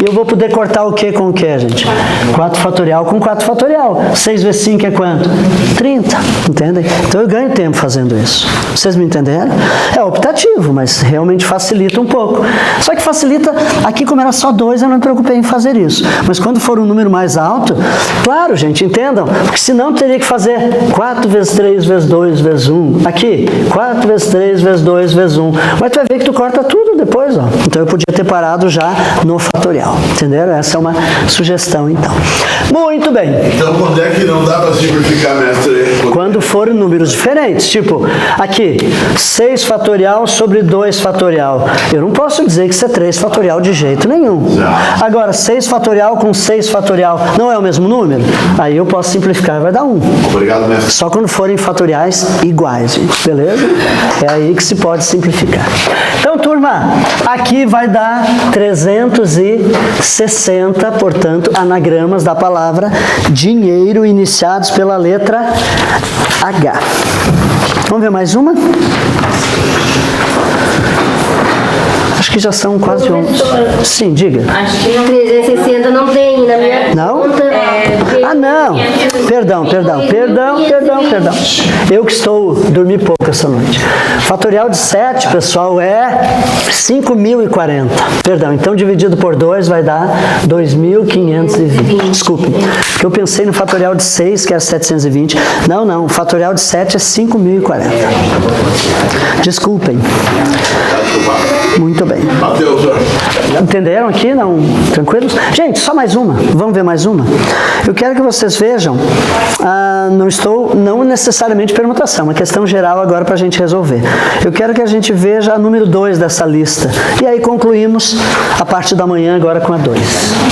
E eu vou poder cortar o que com o que, gente? 4 fatorial com 4 fatorial. 6 vezes 5 é quanto? 30. Entendem? Então eu ganho tempo fazendo isso. Vocês me entenderam? É optativo, mas realmente facilita um pouco. Só que facilita, aqui como era só 2, eu não me preocupei em fazer isso. Mas quando for um número mais alto, claro, gente, entendam, porque senão teria que fazer 4 vezes 3 vezes 2 vezes 1. Aqui, 4 vezes 3 vezes 2 vezes 1. Mas tu vai ver que tu corta tudo depois, ó. Então eu podia ter parado já no fatorial. Entenderam? Essa é uma sugestão, então. Muito bem. Então, quando é que não dá para simplificar, mestre? Quando forem números diferentes. Tipo, aqui, 6 fatorial sobre 2 fatorial. Eu não posso dizer que isso é 3 fatorial de jeito nenhum. Agora, 6 fatorial com 6 fatorial não é o mesmo número? Aí eu posso simplificar, vai dar 1. Obrigado, mestre. Só quando forem fatoriais iguais, gente. Beleza? É aí que se pode simplificar. Então, turma, aqui vai dar 360, portanto, anagramas da palavra dinheiro iniciados pela letra H. Vamos ver mais uma? Acho que já são quase 11. Sim, diga. Acho que não. 360 não tem na minha Não? conta. Ah, não. Perdão. Eu que estou dormi pouco essa noite. Fatorial de 7, pessoal, é 5.040. Perdão, então dividido por 2 vai dar 2.520. Desculpe, porque eu pensei no fatorial de 6, que é 720. Não, o fatorial de 7 é 5.040. Desculpem. Muito bem. Mateus, Entenderam aqui? Não? Tranquilos? Gente, só mais uma. Vamos ver mais uma? Eu quero que vocês vejam, não necessariamente permutação, uma questão geral agora para a gente resolver. Eu quero que a gente veja a número 2 dessa lista. E aí concluímos a parte da manhã agora com a 2.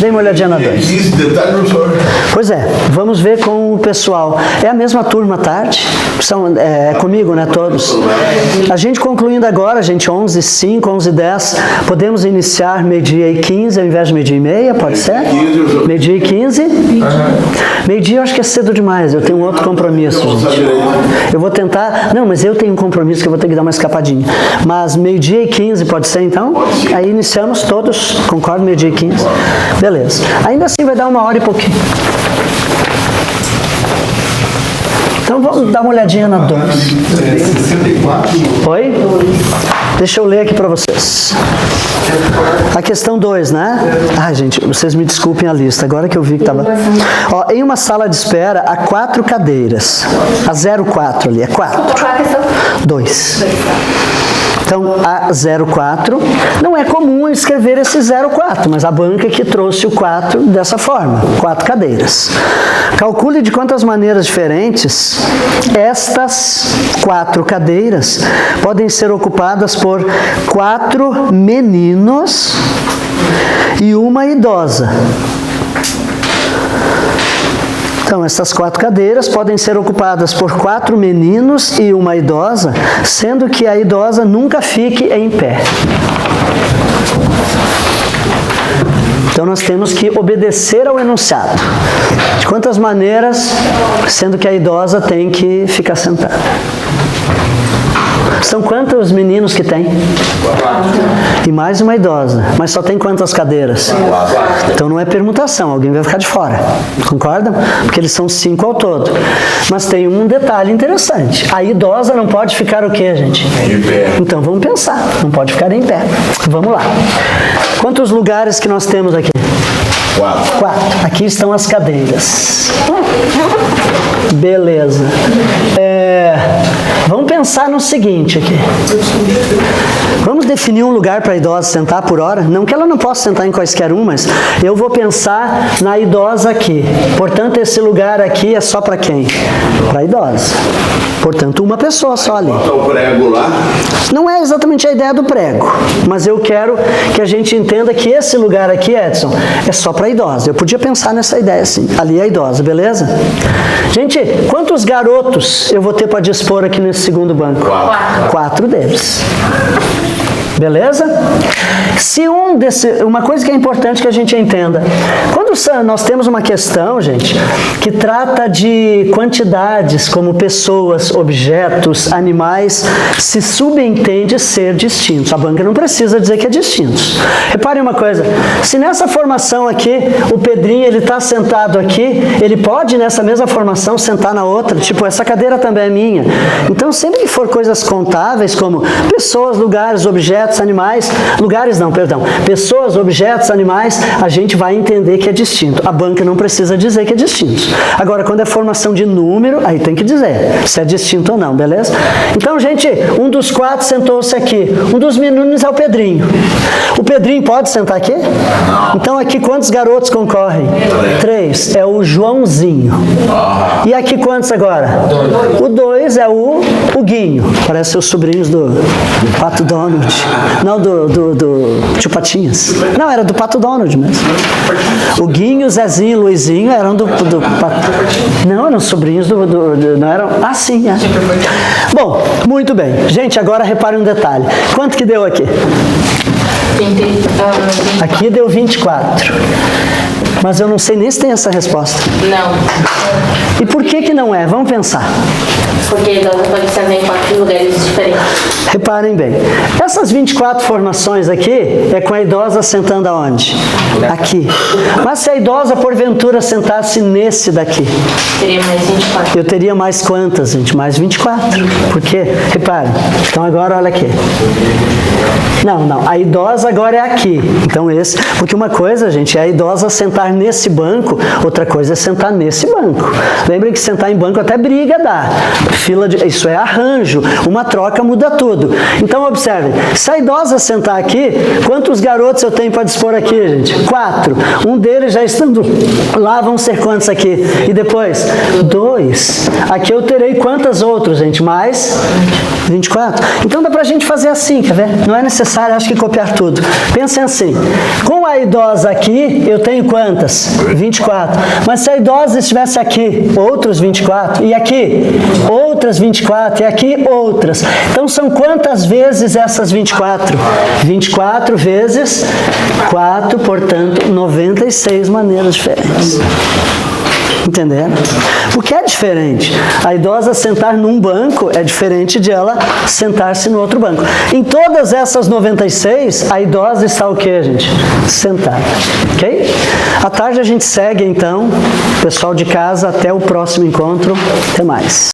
Dê uma olhadinha na 2. Pois é, vamos ver com o pessoal. É a mesma turma à tarde? É comigo, né, todos? A gente concluindo agora, gente, 11h05, 11h10, podemos iniciar meio-dia e 15 ao invés de meio-dia e meia, pode ser? Meio-dia e 15? Meio-dia eu acho que é cedo demais, eu tenho um outro compromisso, gente. Eu vou tentar... Não, mas eu tenho um compromisso que eu vou ter que dar uma escapadinha. Mas meio-dia e 15 pode ser, então? Aí iniciamos todos, concordo, meio-dia e 15? Beleza. Ainda assim vai dar 1h e pouquinho. Então vamos dar uma olhadinha na 2. Oi? Deixa eu ler aqui para vocês. A questão 2, né? Ai, gente, vocês me desculpem a lista, agora que eu vi que estava... Ó, em uma sala de espera há 4 cadeiras. A 04 ali, é 4. 2. Então, a 04, não é comum escrever esse 04, mas a banca que trouxe o 4 dessa forma, 4 cadeiras. Calcule de quantas maneiras diferentes estas 4 cadeiras podem ser ocupadas por 4 meninos e uma idosa. Então, essas 4 cadeiras podem ser ocupadas por 4 meninos e uma idosa, sendo que a idosa nunca fique em pé. Então, nós temos que obedecer ao enunciado. De quantas maneiras, sendo que a idosa tem que ficar sentada? São quantos meninos que tem? 4. E mais uma idosa. Mas só tem quantas cadeiras? 4. Então não é permutação, alguém vai ficar de fora. Concordam? Porque eles são 5 ao todo. Mas tem um detalhe interessante. A idosa não pode ficar o quê, gente? Em pé. Então vamos pensar. Não pode ficar em pé. Vamos lá. Quantos lugares que nós temos aqui? 4. Aqui estão as cadeiras. Beleza. Vamos pensar no seguinte aqui. Vamos definir um lugar para a idosa sentar por hora? Não que ela não possa sentar em quaisquer um, mas eu vou pensar na idosa aqui. Portanto, esse lugar aqui é só para quem? Para a idosa. Portanto, uma pessoa só ali. Bota o prego lá. Não é exatamente a ideia do prego, mas eu quero que a gente entenda que esse lugar aqui, Edson, é só para a idosa. Eu podia pensar nessa ideia assim. Ali é a idosa, beleza? Gente, quantos garotos eu vou ter para dispor aqui nesse segundo banco? 4 deles. Beleza? Se uma coisa que é importante que a gente entenda, quando nós temos uma questão, gente, que trata de quantidades como pessoas, objetos, animais, se subentende ser distintos. A banca não precisa dizer que é distintos. Reparem uma coisa, se nessa formação aqui, o Pedrinho, ele está sentado aqui, ele pode nessa mesma formação sentar na outra, tipo, essa cadeira também é minha. Então, sempre que for coisas contáveis, como pessoas, lugares, objetos, animais, pessoas, objetos, animais, a gente vai entender que é distinto. A banca não precisa dizer que é distinto. Agora, quando é formação de número, aí tem que dizer se é distinto ou não, beleza? Então, gente, um dos 4 sentou-se aqui. Um dos meninos é o Pedrinho. O Pedrinho pode sentar aqui? Não. Então, aqui quantos garotos concorrem? 3. É o Joãozinho. E aqui quantos agora? 2. O 2 é o Guinho. Parece os sobrinhos do Pato Donald. Não, do Tio Patinhas. Não, era do Pato Donald mesmo. O Guinho, Zezinho e Luizinho eram do Pato. Não, eram sobrinhos não eram... Ah, sim, é. Bom, muito bem. Gente, agora reparem um detalhe. Quanto que deu aqui? Aqui deu 24. Mas eu não sei nem se tem essa resposta. Não. E por que não é? Vamos pensar. Porque a idosa pode sentar em 4 lugares diferentes. Reparem bem. Essas 24 formações aqui é com a idosa sentando aonde? Aqui. Mas se a idosa, porventura, sentasse nesse daqui? Teria mais 24. Eu teria mais quantas, gente? Mais 24. Por quê? Reparem. Então agora olha aqui. Não. A idosa agora é aqui. Então esse... Porque uma coisa, gente, é a idosa sentar sentar nesse banco, outra coisa é sentar nesse banco. Lembrem que sentar em banco até briga dá. Isso é arranjo. Uma troca muda tudo. Então, observem. Se a idosa sentar aqui, quantos garotos eu tenho para dispor aqui, gente? 4. Um deles já estando lá, vão ser quantos aqui? E depois? 2. Aqui eu terei quantas outros, gente? Mais 24. Então dá pra gente fazer assim, quer ver? Não é necessário, acho que copiar tudo. Pensem assim, com a idosa aqui, eu tenho quantas? 24. Mas se a idosa estivesse aqui, outros 24. E aqui, outras 24. E aqui, outras. Então são quantas vezes essas 24? 24 vezes 4, portanto, 96 maneiras diferentes. Entendendo? Porque é diferente. A idosa sentar num banco é diferente de ela sentar-se no outro banco. Em todas essas 96, a idosa está o quê, gente? Sentada. Ok? À tarde a gente segue, então. Pessoal de casa, até o próximo encontro. Até mais.